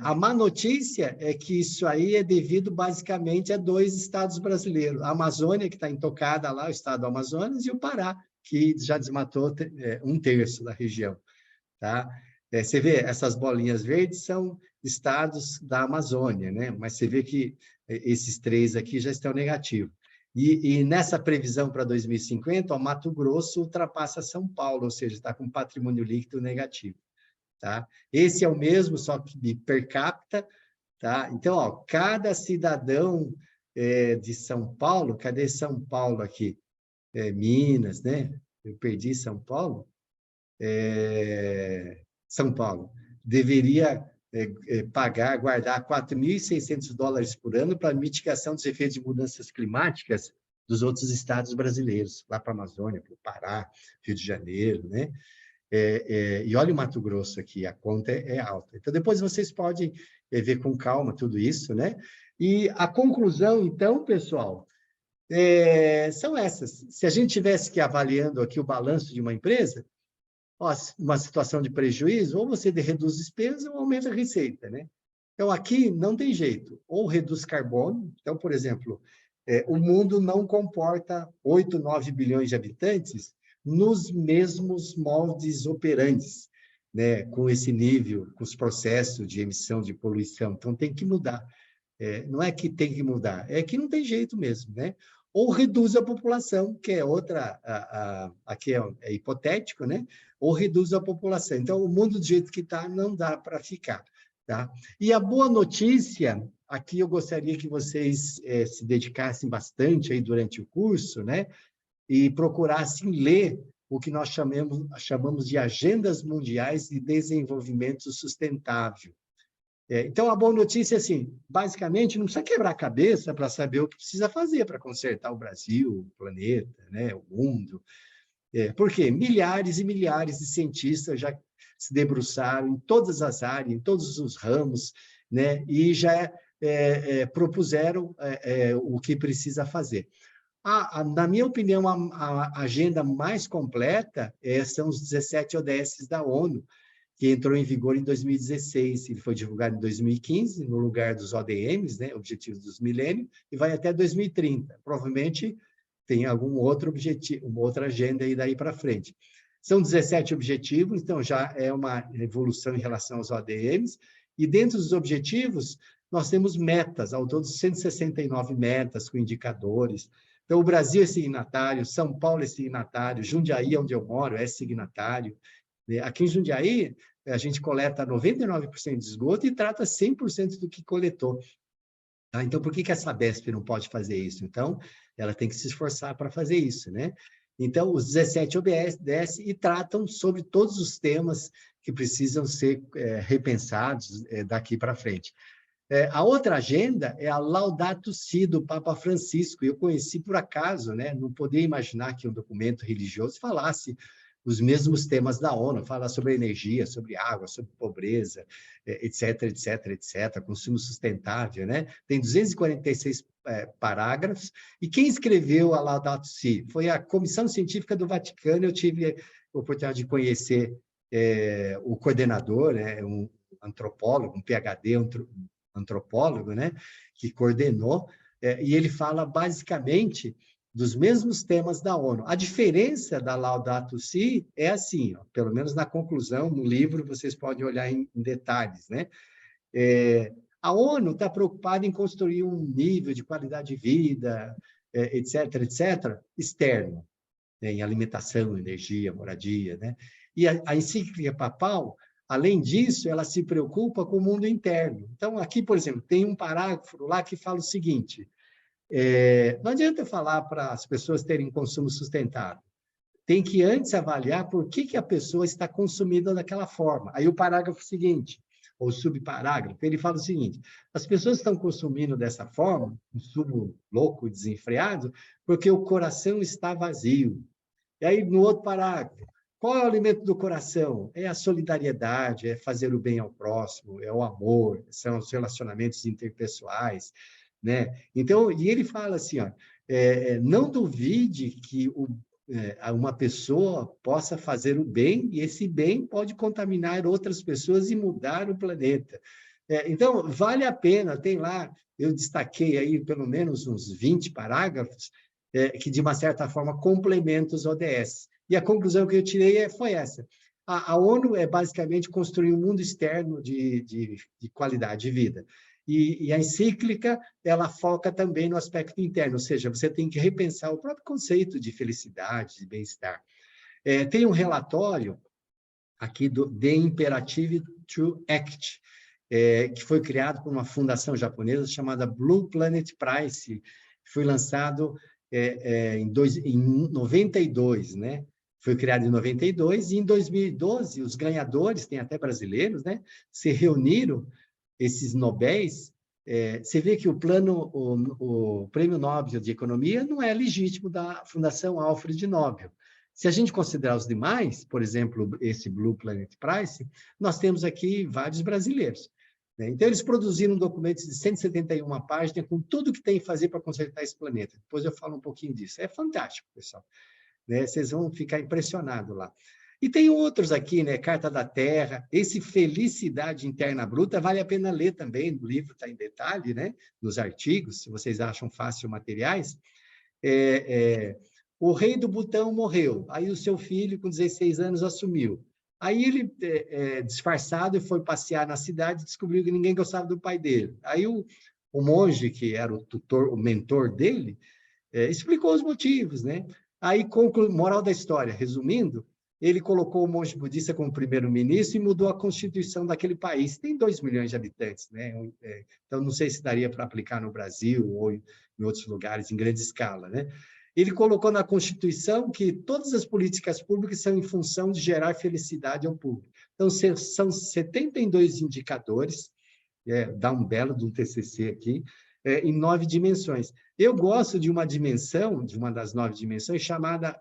A má notícia é que isso aí é devido basicamente a 2 estados brasileiros. A Amazônia, que está intocada lá, o estado do Amazonas, e o Pará, que já desmatou 1/3 da região. Tá? Você vê, essas bolinhas verdes são estados da Amazônia, né? Mas você vê que esses 3 aqui já estão negativos. E nessa previsão para 2050, o Mato Grosso ultrapassa São Paulo, ou seja, está com patrimônio líquido negativo. Tá? Esse é o mesmo, só que de per capita. Tá? Então, cada cidadão de São Paulo, cadê São Paulo aqui? Minas, né? Eu perdi São Paulo. São Paulo deveria guardar $4.600 por ano para mitigação dos efeitos de mudanças climáticas dos outros estados brasileiros, lá para a Amazônia, para o Pará, Rio de Janeiro, né? E olha o Mato Grosso aqui, a conta é alta. Então, depois vocês podem ver com calma tudo isso, né? E a conclusão, então, pessoal, são essas. Se a gente tivesse que ir avaliando aqui o balanço de uma empresa, ó, uma situação de prejuízo, ou você reduz despesa ou aumenta a receita, né? Então, aqui não tem jeito. Ou reduz carbono. Então, por exemplo, o mundo não comporta 8, 9 bilhões de habitantes nos mesmos moldes operantes, né? Com esse nível, com os processos de emissão de poluição. Então, tem que mudar. Não é que tem que mudar, é que não tem jeito mesmo, né? Ou reduz a população, que é outra, aqui é hipotético, né? Ou reduz a população. Então, o mundo do jeito que está, não dá para ficar, tá? E a boa notícia, aqui eu gostaria que vocês se dedicassem bastante aí durante o curso, né? E procurassem ler o que nós chamamos de Agendas Mundiais de Desenvolvimento Sustentável. Então, a boa notícia é assim, basicamente, não precisa quebrar a cabeça para saber o que precisa fazer para consertar o Brasil, o planeta, né, o mundo. Por quê? Milhares e milhares de cientistas já se debruçaram em todas as áreas, em todos os ramos, né, e já propuseram o que precisa fazer. Na minha opinião, a agenda mais completa são os 17 ODS da ONU, que entrou em vigor em 2016, ele foi divulgado em 2015, no lugar dos ODMs, né, Objetivos dos Milênios, e vai até 2030. Provavelmente tem algum outro objetivo, uma outra agenda aí daí para frente. São 17 objetivos, então já é uma evolução em relação aos ODMs, e dentro dos objetivos, nós temos metas, ao todo 169 metas com indicadores. Então, o Brasil é signatário, São Paulo é signatário, Jundiaí, onde eu moro, é signatário. Aqui em Jundiaí, a gente coleta 99% de esgoto e trata 100% do que coletou. Tá? Então, por que a Sabesp não pode fazer isso? Então, ela tem que se esforçar para fazer isso, né? Então, os 17 ODS e tratam sobre todos os temas que precisam ser repensados daqui para frente. A outra agenda é a Laudato Si, do Papa Francisco. Eu conheci por acaso, né? Não podia imaginar que um documento religioso falasse os mesmos temas da ONU, fala sobre energia, sobre água, sobre pobreza, etc, etc, etc, consumo sustentável, né? Tem 246 parágrafos, e quem escreveu a Laudato Si? Foi a Comissão Científica do Vaticano. Eu tive a oportunidade de conhecer o coordenador, né? Um antropólogo, um PhD antropólogo, né? Que coordenou, e ele fala basicamente dos mesmos temas da ONU. A diferença da Laudato Si é assim, ó, pelo menos na conclusão, no livro, vocês podem olhar em detalhes, né? A ONU está preocupada em construir um nível de qualidade de vida, etc., etc., externo, né? Em alimentação, energia, moradia, né? E a encíclica papal, além disso, ela se preocupa com o mundo interno. Então, aqui, por exemplo, tem um parágrafo lá que fala o seguinte: não adianta falar para as pessoas terem consumo sustentável. Tem que antes avaliar por que a pessoa está consumindo daquela forma. Aí o parágrafo seguinte, ou subparágrafo, ele fala o seguinte: as pessoas estão consumindo dessa forma, consumo louco, desenfreado, porque o coração está vazio. E aí, no outro parágrafo, qual é o alimento do coração? É a solidariedade, é fazer o bem ao próximo, é o amor, são os relacionamentos interpessoais, né? Então, e ele fala assim, ó, não duvide que uma pessoa possa fazer o bem, e esse bem pode contaminar outras pessoas e mudar o planeta. Então, vale a pena, tem lá, eu destaquei aí pelo menos uns 20 parágrafos, que de uma certa forma complementam os ODS. E a conclusão que eu tirei foi essa: a ONU é basicamente construir um mundo externo de qualidade de vida. E a encíclica, ela foca também no aspecto interno, ou seja, você tem que repensar o próprio conceito de felicidade, de bem-estar. Tem um relatório aqui do The Imperative to Act, que foi criado por uma fundação japonesa chamada Blue Planet Prize, que foi lançado em 92, né? Foi criado em 92, e em 2012, os ganhadores, tem até brasileiros, né? Se reuniram, esses Nobéis, você vê que o Prêmio Nobel de Economia não é legítimo da Fundação Alfred Nobel. Se a gente considerar os demais, por exemplo, esse Blue Planet Prize, nós temos aqui vários brasileiros, né? Então, eles produziram documentos de 171 páginas com tudo que tem que fazer para consertar esse planeta. Depois eu falo um pouquinho disso. É fantástico, pessoal, né? Vocês vão ficar impressionados lá. E tem outros aqui, né? Carta da Terra, esse Felicidade Interna Bruta, vale a pena ler também, o livro está em detalhe, né? Nos artigos, se vocês acham fácil materiais. O rei do Butão morreu, aí o seu filho, com 16 anos, assumiu. Aí ele, disfarçado, foi passear na cidade e descobriu que ninguém gostava do pai dele. Aí o monge, que era o tutor, o mentor dele, explicou os motivos, né? Aí, moral da história, resumindo, ele colocou o monge budista como primeiro-ministro e mudou a constituição daquele país. Tem 2 milhões de habitantes, né? Então, não sei se daria para aplicar no Brasil ou em outros lugares, em grande escala, né? Ele colocou na Constituição que todas as políticas públicas são em função de gerar felicidade ao público. Então, são 72 indicadores, dá um belo de um TCC aqui, em 9 dimensões. Eu gosto de uma dimensão, de uma das 9 dimensões, chamada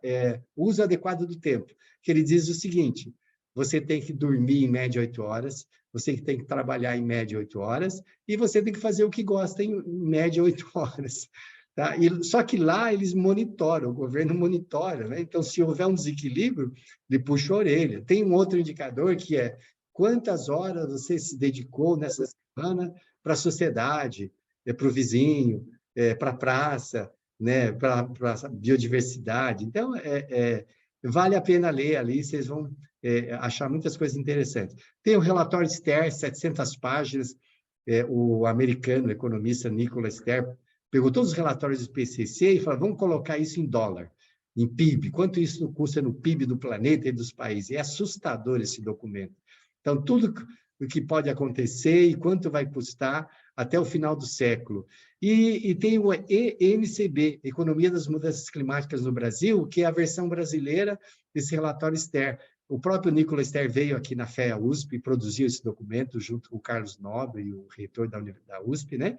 uso adequado do tempo, que ele diz o seguinte: você tem que dormir em média 8 horas, você tem que trabalhar em média 8 horas, e você tem que fazer o que gosta em média 8 horas. Tá? Só que lá eles monitoram, o governo monitora, né? Então, se houver um desequilíbrio, ele puxa a orelha. Tem um outro indicador que é quantas horas você se dedicou nessa semana para a sociedade, para o vizinho, para a praça, né? Para a biodiversidade. Então, vale a pena ler ali, vocês vão achar muitas coisas interessantes. Tem o relatório Stern, 700 páginas, o americano, o economista Nicholas Stern, pegou todos os relatórios do IPCC e falou, vamos colocar isso em dólar, em PIB, quanto isso custa no PIB do planeta e dos países. É assustador esse documento. Então, tudo o que pode acontecer e quanto vai custar até o final do século. E tem o EMCB, Economia das Mudanças Climáticas no Brasil, que é a versão brasileira desse relatório Stern. O próprio Nicholas Stern veio aqui na FEA USP e produziu esse documento junto com o Carlos Nobre e o reitor da USP, né?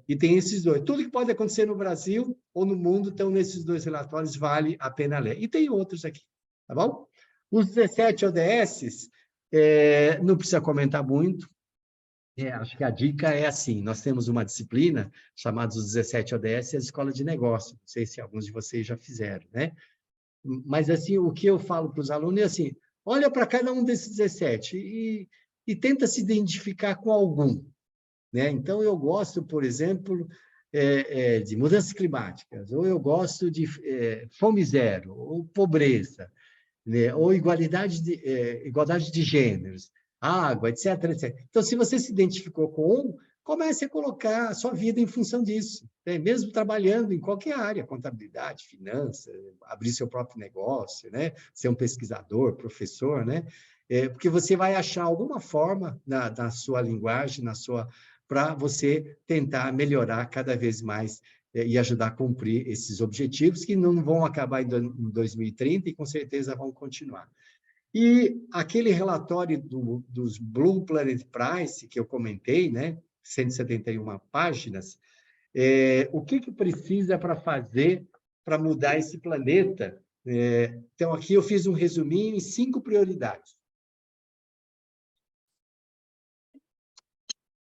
E tem esses dois. Tudo que pode acontecer no Brasil ou no mundo estão nesses 2 relatórios, vale a pena ler. E tem outros aqui, tá bom? Os 17 ODS, não precisa comentar muito. Acho que a dica é assim, nós temos uma disciplina chamada os 17 ODS, a Escola de Negócio. Não sei se alguns de vocês já fizeram, né? Mas, assim, o que eu falo para os alunos é assim, olha para cada um desses 17 e tenta se identificar com algum. Né? Então, eu gosto, por exemplo, de mudanças climáticas, ou eu gosto de fome zero, ou pobreza, né? Ou igualdade de gêneros, água, etc, etc. Então, se você se identificou com um, comece a colocar a sua vida em função disso, né? Mesmo trabalhando em qualquer área, contabilidade, finanças, abrir seu próprio negócio, né? Ser um pesquisador, professor, né? Porque você vai achar alguma forma na sua linguagem, para você tentar melhorar cada vez mais e ajudar a cumprir esses objetivos, que não vão acabar em 2030 e com certeza vão continuar. E aquele relatório dos Blue Planet Prize, que eu comentei, né? 171 páginas, o que precisa para fazer para mudar esse planeta? Então, aqui eu fiz um resuminho em 5 prioridades.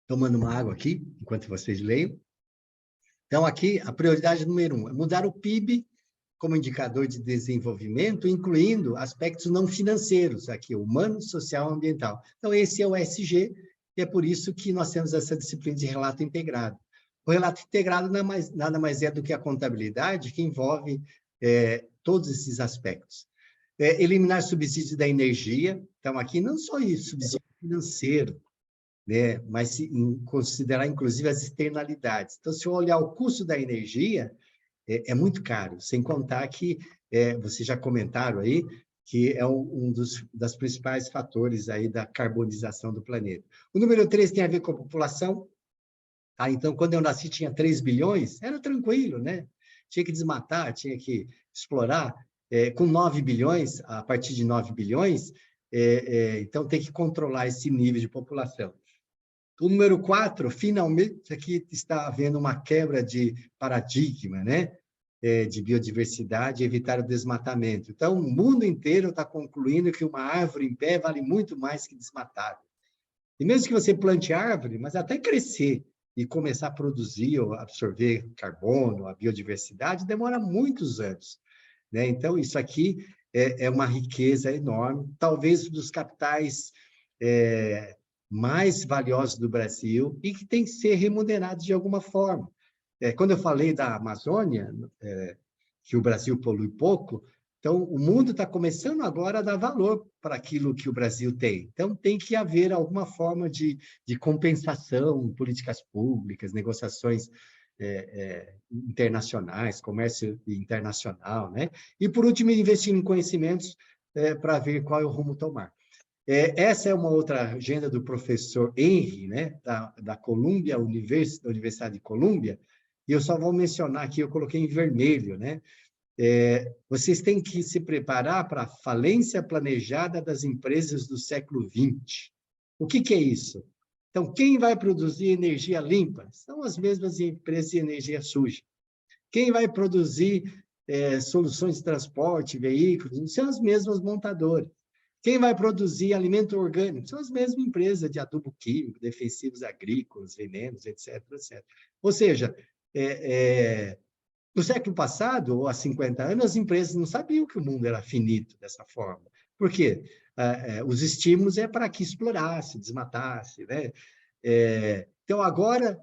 Tomando uma água aqui, enquanto vocês leiam. Então, aqui, a prioridade número 1 é mudar o PIB como indicador de desenvolvimento, incluindo aspectos não financeiros, aqui, humano, social e ambiental. Então, esse é o ESG, e é por isso que nós temos essa disciplina de relato integrado. O relato integrado nada mais é do que a contabilidade, que envolve todos esses aspectos. Eliminar subsídios da energia, então, aqui não só isso, subsídio financeiro, né? Mas considerar, inclusive, as externalidades. Então, se eu olhar o custo da energia, é muito caro, sem contar que, vocês já comentaram aí, que é um dos principais fatores aí da carbonização do planeta. O número 3 tem a ver com a população. Tá? Então, quando eu nasci, tinha 3 bilhões, era tranquilo, né? Tinha que desmatar, tinha que explorar. Com 9 bilhões, a partir de 9 bilhões, então tem que controlar esse nível de população. O número 4, finalmente, aqui está havendo uma quebra de paradigma, né? De biodiversidade e evitar o desmatamento. Então, o mundo inteiro está concluindo que uma árvore em pé vale muito mais que desmatada. E mesmo que você plante árvore, mas até crescer e começar a produzir ou absorver carbono, a biodiversidade, demora muitos anos, né? Então, isso aqui é uma riqueza enorme, talvez dos capitais mais valiosos do Brasil e que tem que ser remunerado de alguma forma. Quando eu falei da Amazônia, que o Brasil polui pouco, então o mundo está começando agora a dar valor para aquilo que o Brasil tem. Então tem que haver alguma forma de compensação, políticas públicas, negociações internacionais, comércio internacional, né? E por último, investir em conhecimentos para ver qual é o rumo tomar. Essa é uma outra agenda do professor Henry, né, da Columbia, da Universidade de Colômbia, e eu só vou mencionar aqui, eu coloquei em vermelho, né? Vocês têm que se preparar para a falência planejada das empresas do século XX. O que é isso? Então, quem vai produzir energia limpa? São as mesmas empresas de energia suja. Quem vai produzir soluções de transporte, veículos? São as mesmas montadoras. Quem vai produzir alimento orgânico? São as mesmas empresas de adubo químico, defensivos agrícolas, venenos, etc, etc. Ou seja, no século passado, ou há 50 anos, as empresas não sabiam que o mundo era finito dessa forma. Por quê? Os estímulos para que explorasse, desmatasse, né? Então, agora,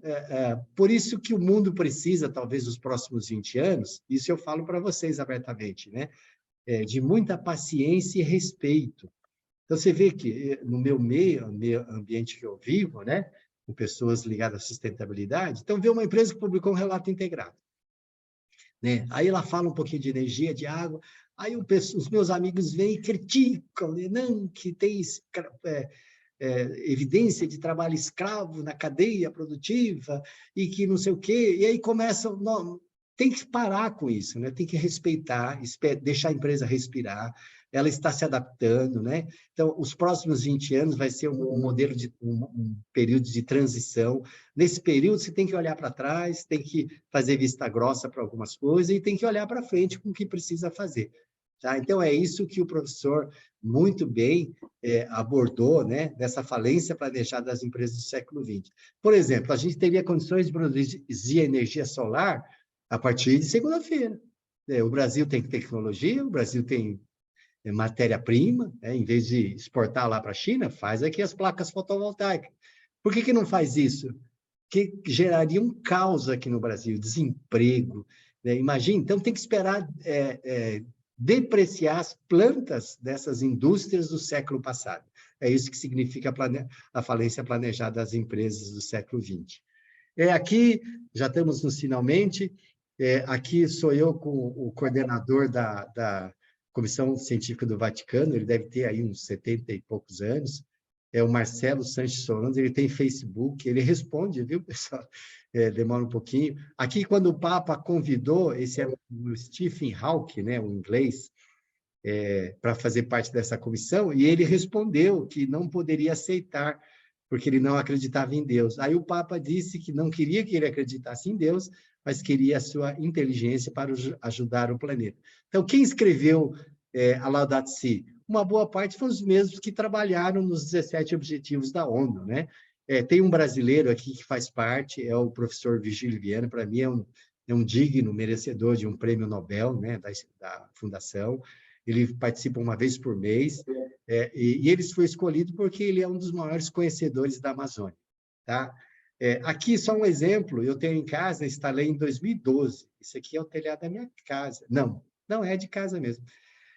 por isso que o mundo precisa, talvez, nos próximos 20 anos, isso eu falo para vocês abertamente, né? De muita paciência e respeito. Então, você vê que no meu ambiente que eu vivo, né? Com pessoas ligadas à sustentabilidade, então, vê uma empresa que publicou um relato integrado. Né? Aí ela fala um pouquinho de energia, de água, aí os meus amigos vêm e criticam, né? Não, que tem evidência de trabalho escravo na cadeia produtiva e que não sei o quê, e aí começam... Tem que parar com isso, né? Tem que respeitar, deixar a empresa respirar, ela está se adaptando, né? Então, os próximos 20 anos vai ser um modelo de um período de transição. Nesse período, você tem que olhar para trás, tem que fazer vista grossa para algumas coisas e tem que olhar para frente com o que precisa fazer. Tá? Então, é isso que o professor muito bem abordou, né? Dessa falência planejada das empresas do século XX. Por exemplo, a gente teria condições de produzir energia solar a partir de segunda-feira. O Brasil tem tecnologia, o Brasil tem matéria-prima, em vez de exportar lá para a China, faz aqui as placas fotovoltaicas. Por que não faz isso? Que geraria um caos aqui no Brasil, desemprego. Né? Imagina, então tem que esperar depreciar as plantas dessas indústrias do século passado. É isso que significa a falência planejada das empresas do século XX. Aqui, já estamos nos finalmente, aqui sou eu com o coordenador da Comissão Científica do Vaticano, ele deve ter aí uns 70 e poucos anos, o Marcelo Sanches Solano, ele tem Facebook, ele responde, viu, pessoal? Demora um pouquinho. Aqui, quando o Papa convidou, esse é o Stephen Hawking, né, o inglês, para fazer parte dessa comissão, e ele respondeu que não poderia aceitar, porque ele não acreditava em Deus. Aí o Papa disse que não queria que ele acreditasse em Deus, mas queria a sua inteligência para ajudar o planeta. Então, quem escreveu a Laudato Si? Uma boa parte foram os mesmos que trabalharam nos 17 Objetivos da ONU, né? Tem um brasileiro aqui que faz parte, é o professor Virgílio Viana, para mim é um digno merecedor de um prêmio Nobel, né, da Fundação. Ele participa uma vez por mês, e ele foi escolhido porque ele é um dos maiores conhecedores da Amazônia. Tá? Aqui, só um exemplo, eu tenho em casa, instalei em 2012, isso aqui é o telhado da minha casa. Não é de casa mesmo.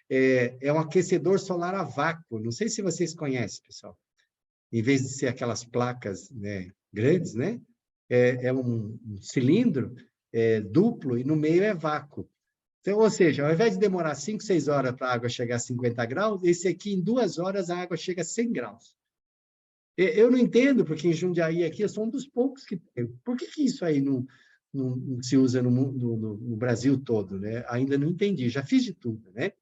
É um aquecedor solar a vácuo, não sei se vocês conhecem, pessoal. Em vez de ser aquelas placas, né, grandes, né? É um cilindro duplo e no meio é vácuo. Então, ou seja, ao invés de demorar 5, 6 horas para a água chegar a 50 graus, esse aqui, em 2 horas, a água chega a 100 graus. Eu não entendo, porque em Jundiaí aqui eu sou um dos poucos que tem. Por que isso aí não se usa no Brasil todo, né? Ainda não entendi, já fiz de tudo, né?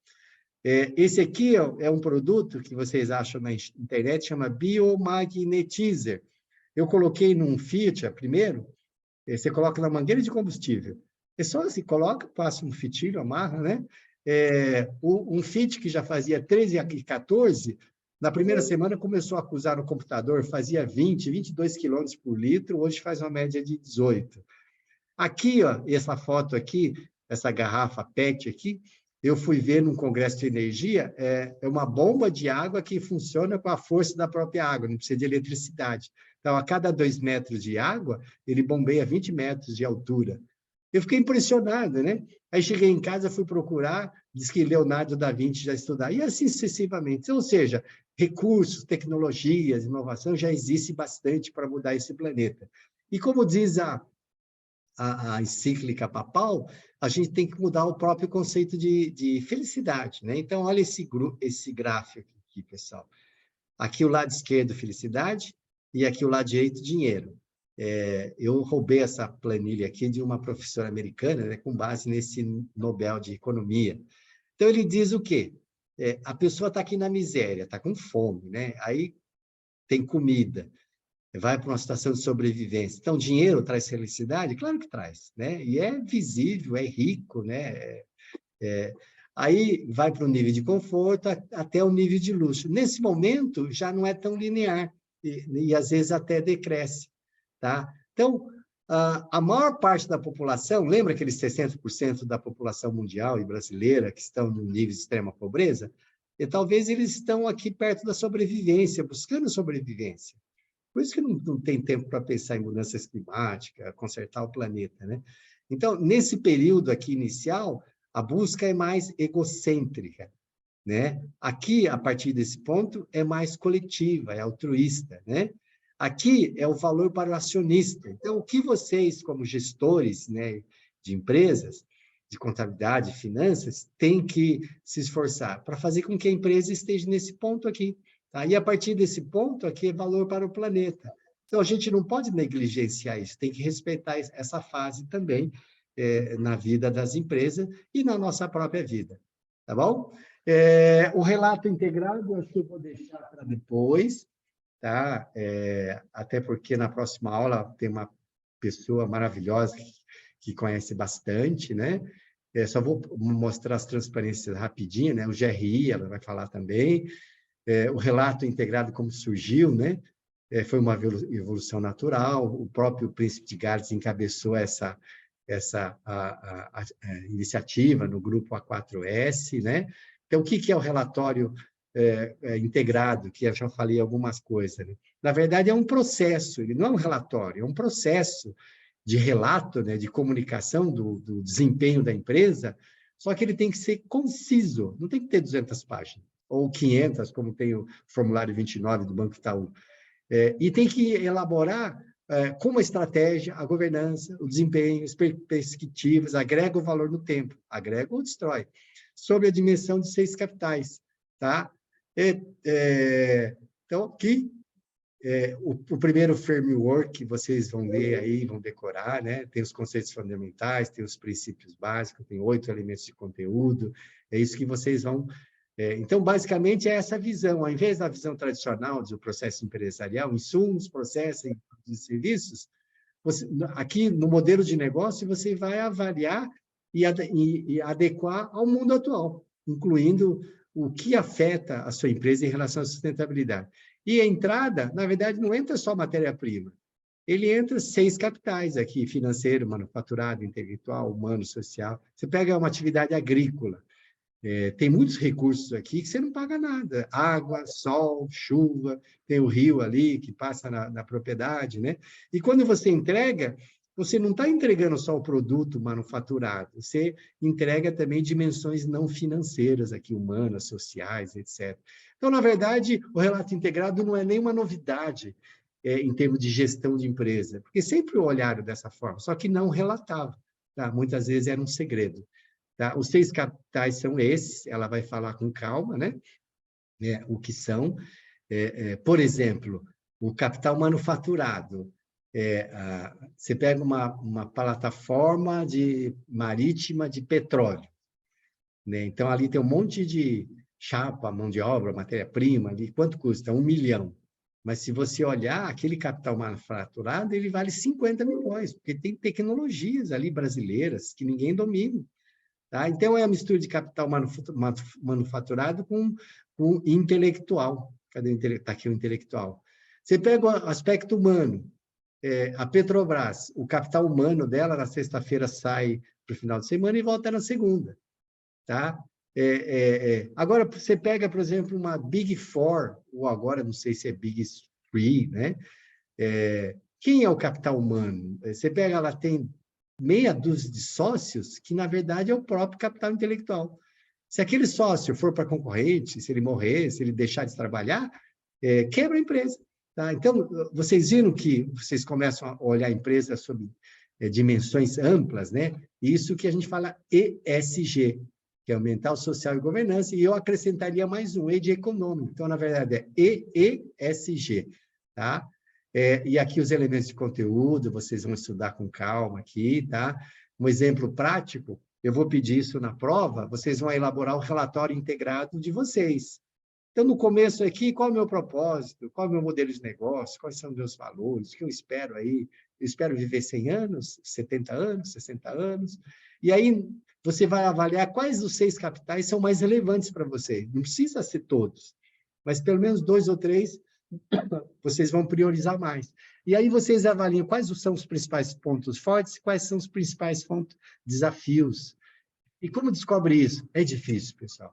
Esse aqui é um produto que vocês acham na internet, chama Biomagnetizer. Eu coloquei num Fiat, primeiro, você coloca na mangueira de combustível. É só assim, coloca, passa um fitilho, amarra, né? Um Fiat que já fazia 13 e 14, na primeira semana começou a acusar no computador, fazia 20, 22 quilômetros por litro, hoje faz uma média de 18. Aqui, ó, essa foto aqui, essa garrafa PET aqui, eu fui ver num congresso de energia, é uma bomba de água que funciona com a força da própria água, não precisa de eletricidade. Então, a cada 2 metros de água, ele bombeia 20 metros de altura. Eu fiquei impressionado, né? Aí cheguei em casa, fui procurar, diz que Leonardo da Vinci já estudava, e assim sucessivamente. Ou seja, recursos, tecnologias, inovação já existe bastante para mudar esse planeta. E como diz a encíclica papal, a gente tem que mudar o próprio conceito de felicidade, né? Então, olha esse gráfico aqui, pessoal. Aqui o lado esquerdo, felicidade, e aqui o lado direito, dinheiro. Eu roubei essa planilha aqui de uma professora americana, né, com base nesse Nobel de Economia. Então, ele diz o quê? A pessoa está aqui na miséria, está com fome, né? Aí tem comida, vai para uma situação de sobrevivência. Então, dinheiro traz felicidade? Claro que traz, né? E é visível, é rico, né? Aí vai para o nível de conforto até o nível de luxo. Nesse momento, já não é tão linear e às vezes até decresce, tá? Então, a maior parte da população, lembra aqueles 60% da população mundial e brasileira que estão no nível de extrema pobreza? E talvez eles estão aqui perto da sobrevivência, buscando sobrevivência. Por isso que não tem tempo para pensar em mudanças climáticas, consertar o planeta, né? Então, nesse período aqui inicial, a busca é mais egocêntrica, né? Aqui, a partir desse ponto, é mais coletiva, é altruísta, né? Aqui é o valor para o acionista. Então, o que vocês, como gestores, né, de empresas, de contabilidade, de finanças, têm que se esforçar para fazer com que a empresa esteja nesse ponto aqui. Tá? E a partir desse ponto aqui é valor para o planeta. Então, a gente não pode negligenciar isso, tem que respeitar essa fase também na vida das empresas e na nossa própria vida. Tá bom? O relato integrado, eu acho que eu vou deixar para depois, tá? Até porque na próxima aula tem uma pessoa maravilhosa que conhece bastante, né? Só vou mostrar as transparências rapidinho, né? O GRI, ela vai falar também. O relato integrado, como surgiu, né? Foi uma evolução natural. O próprio Príncipe de Gales encabeçou essa iniciativa no grupo A4S, né? Então, o que é o relatório integrado, que eu já falei algumas coisas, né? Na verdade, é um processo, ele não é um relatório, é um processo de relato, né, de comunicação do desempenho da empresa, só que ele tem que ser conciso, não tem que ter 200 páginas, ou 500, como tem o formulário 29 do Banco Itaú. E tem que elaborar como a estratégia, a governança, o desempenho, as perspectivas, agrega o valor no tempo, agrega ou destrói, sobre a dimensão de 6 capitais. Tá? Então, aqui, o primeiro framework que vocês vão ler aí, vão decorar, né? Tem os conceitos fundamentais, tem os princípios básicos, tem 8 elementos de conteúdo, é isso que vocês vão... Então, basicamente, é essa visão. Ao invés da visão tradicional do processo empresarial, insumos, processos e serviços, aqui no modelo de negócio, você vai avaliar e adequar ao mundo atual, incluindo o que afeta a sua empresa em relação à sustentabilidade. E a entrada, na verdade, não entra só matéria-prima, ele entra 6 capitais aqui, financeiro, manufaturado, intelectual, humano, social. Você pega uma atividade agrícola, tem muitos recursos aqui que você não paga nada. Água, sol, chuva, tem o rio ali que passa na propriedade, né? E quando você entrega, você não está entregando só o produto manufaturado, você entrega também dimensões não financeiras aqui, humanas, sociais, etc. Então, na verdade, o relato integrado não é nenhuma novidade em termos de gestão de empresa, porque sempre o olharam dessa forma, só que não relatava, tá? Muitas vezes era um segredo. Tá? Os 6 capitais são esses, ela vai falar com calma, né? O que são. Por exemplo, o capital manufaturado. Você pega uma plataforma marítima de petróleo, né? Então, ali tem um monte de chapa, mão de obra, matéria-prima, ali. Quanto custa? 1 milhão. Mas se você olhar, aquele capital manufaturado, ele vale 50 milhões, porque tem tecnologias ali brasileiras que ninguém domina. Tá? Então, é a mistura de capital manufaturado com intelectual. Cadê o intelectual? Está aqui o intelectual. Você pega o aspecto humano. A Petrobras, o capital humano dela, na sexta-feira, sai para o final de semana e volta na segunda. Tá? Agora, você pega, por exemplo, uma Big Four, ou agora, não sei se é Big Three, né? Quem é o capital humano? Você pega, ela tem meia dúzia de sócios, que, na verdade, é o próprio capital intelectual. Se aquele sócio for para concorrente, se ele morrer, se ele deixar de trabalhar, quebra a empresa. Tá? Então, vocês viram que vocês começam a olhar a empresa sob dimensões amplas, né? Isso que a gente fala ESG, que é ambiental, social e governança, e eu acrescentaria mais um, E de econômico. Então, na verdade, é EESG, tá? E aqui os elementos de conteúdo, vocês vão estudar com calma aqui, tá? Um exemplo prático, eu vou pedir isso na prova, vocês vão elaborar o relatório integrado de vocês. Então, no começo aqui, qual é o meu propósito? Qual é o meu modelo de negócio? Quais são os meus valores? O que eu espero aí? Eu espero viver 100 anos, 70 anos, 60 anos. E aí, você vai avaliar quais dos 6 capitais são mais relevantes para você. Não precisa ser todos, mas pelo menos 2 ou 3 vocês vão priorizar mais. E aí vocês avaliam quais são os principais pontos fortes, quais são os principais desafios. E como descobre isso? É difícil, pessoal.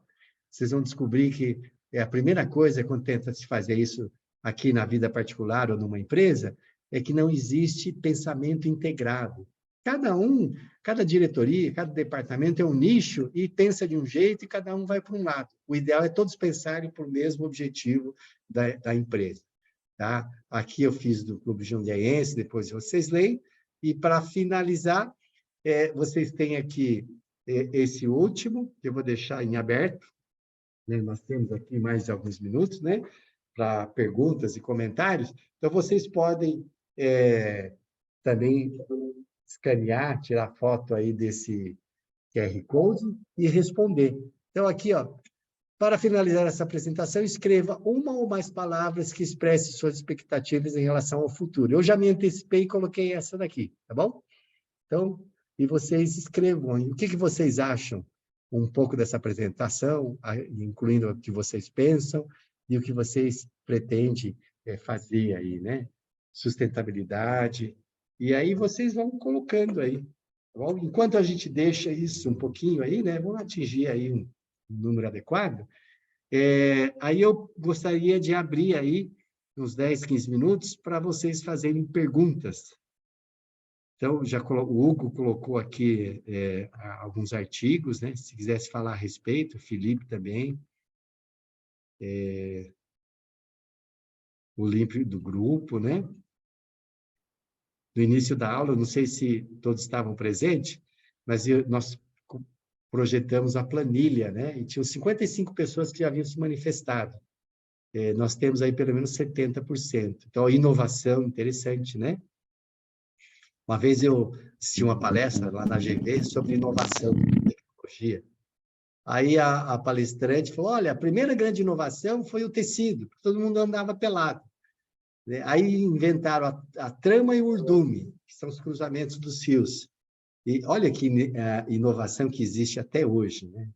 Vocês vão descobrir que a primeira coisa, quando tenta se fazer isso aqui na vida particular ou numa empresa, é que não existe pensamento integrado. Cada diretoria, cada departamento é um nicho e pensa de um jeito e cada um vai para um lado. O ideal é todos pensarem para o mesmo objetivo da empresa. Tá? Aqui eu fiz do Clube Jundiaense, depois vocês leem. E, para finalizar, vocês têm aqui esse último, que eu vou deixar em aberto. Né? Nós temos aqui mais alguns minutos, né? Para perguntas e comentários. Então, vocês podem também escanear, tirar foto aí desse QR Code e responder. Então, aqui, ó, para finalizar essa apresentação, escreva uma ou mais palavras que expressem suas expectativas em relação ao futuro. Eu já me antecipei e coloquei essa daqui, tá bom? Então, e vocês escrevam. O que vocês acham um pouco dessa apresentação, incluindo o que vocês pensam e o que vocês pretendem fazer aí, né? Sustentabilidade. E aí vocês vão colocando aí. Tá bom? Enquanto a gente deixa isso um pouquinho aí, né? Vamos atingir aí um número adequado. Aí eu gostaria de abrir aí uns 10, 15 minutos para vocês fazerem perguntas. Então, o Hugo colocou aqui alguns artigos, né? Se quisesse falar a respeito, o Felipe também. O link do grupo, né? No início da aula, não sei se todos estavam presentes, mas nós projetamos a planilha, né? E tinham 55 pessoas que já haviam se manifestado. Nós temos aí pelo menos 70%. Então, a inovação, interessante, né? Uma vez eu assisti uma palestra lá na GV sobre inovação e tecnologia. Aí a palestrante falou, olha, a primeira grande inovação foi o tecido, porque todo mundo andava pelado. Aí inventaram a trama e o urdume, que são os cruzamentos dos fios. E olha que inovação que existe até hoje, né?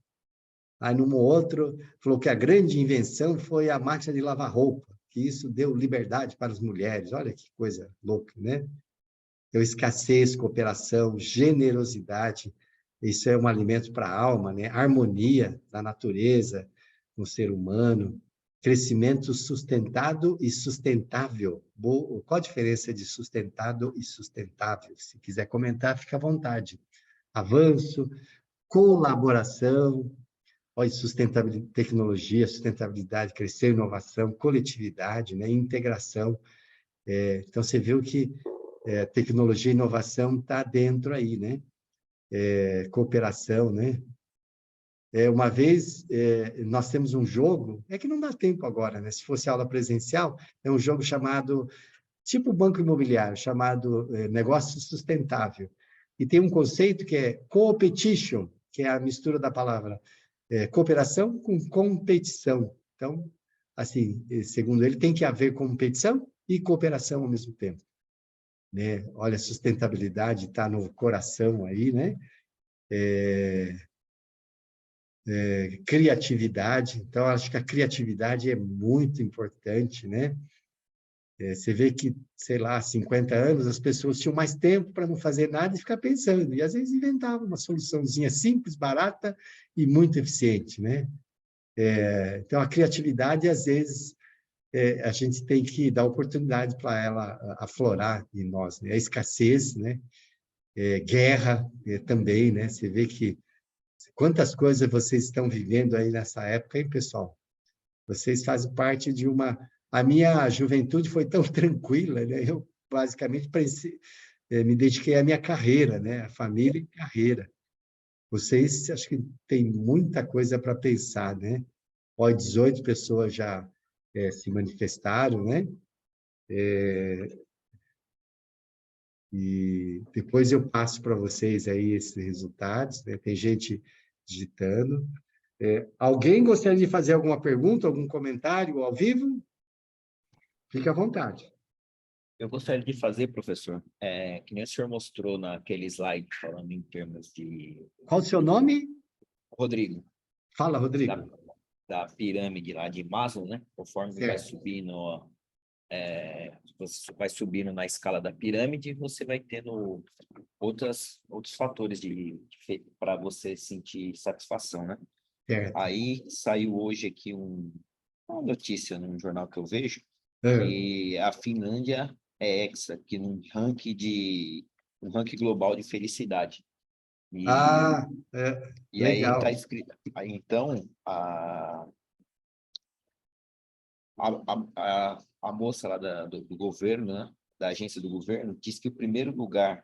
Aí, num outro, falou que a grande invenção foi a máquina de lavar roupa, que isso deu liberdade para as mulheres. Olha que coisa louca, né? Então, escassez, cooperação, generosidade, isso é um alimento para a alma, né? Harmonia da natureza no ser humano, crescimento sustentado e sustentável. Qual a diferença de sustentado e sustentável? Se quiser comentar, fica à vontade. Avanço, colaboração, sustentabilidade, tecnologia, sustentabilidade, crescer, inovação, coletividade, né? Integração. Então, você viu que tecnologia e inovação está dentro aí, né? Cooperação, né? Uma vez, nós temos um jogo, que não dá tempo agora, né? Se fosse aula presencial, é um jogo chamado, tipo banco imobiliário, chamado negócio sustentável. E tem um conceito que é competition, que é a mistura da palavra cooperação com competição. Então, assim, segundo ele, tem que haver competição e cooperação ao mesmo tempo, né? Olha, a sustentabilidade está no coração aí, né? Criatividade, então acho que a criatividade é muito importante, né? Você vê que, sei lá, 50 anos as pessoas tinham mais tempo para não fazer nada e ficar pensando, e às vezes inventavam uma soluçãozinha simples, barata e muito eficiente, né? Então a criatividade, às vezes, a gente tem que dar oportunidade para ela aflorar em nós, né? A escassez, né? Guerra também, né? Você vê que quantas coisas vocês estão vivendo aí nessa época, hein, pessoal? Vocês fazem parte de uma... A minha juventude foi tão tranquila, né? Eu, basicamente, me dediquei à minha carreira, né? A família e carreira. Vocês, acho que tem muita coisa para pensar, né? Ó, 18 pessoas já se manifestaram, né? E depois eu passo para vocês aí esses resultados, né? Tem gente digitando. Alguém gostaria de fazer alguma pergunta, algum comentário ao vivo? Fique à vontade. Eu gostaria de fazer, professor, que nem o senhor mostrou naquele slide, falando em termos de... Qual o seu nome? Rodrigo, Fala, da, Rodrigo. da pirâmide lá de Maslow, né? Conforme vai Certo. subindo, você vai subindo na escala da pirâmide, você vai tendo outros fatores para você sentir satisfação, né? Certo. Aí saiu hoje aqui uma notícia num jornal que eu vejo, Ah, que a Finlândia é hexa, que um ranking global de felicidade. E, Ah, e aí está legal. escrito. Aí, então, a moça lá do governo, né, da agência do governo, diz que o primeiro lugar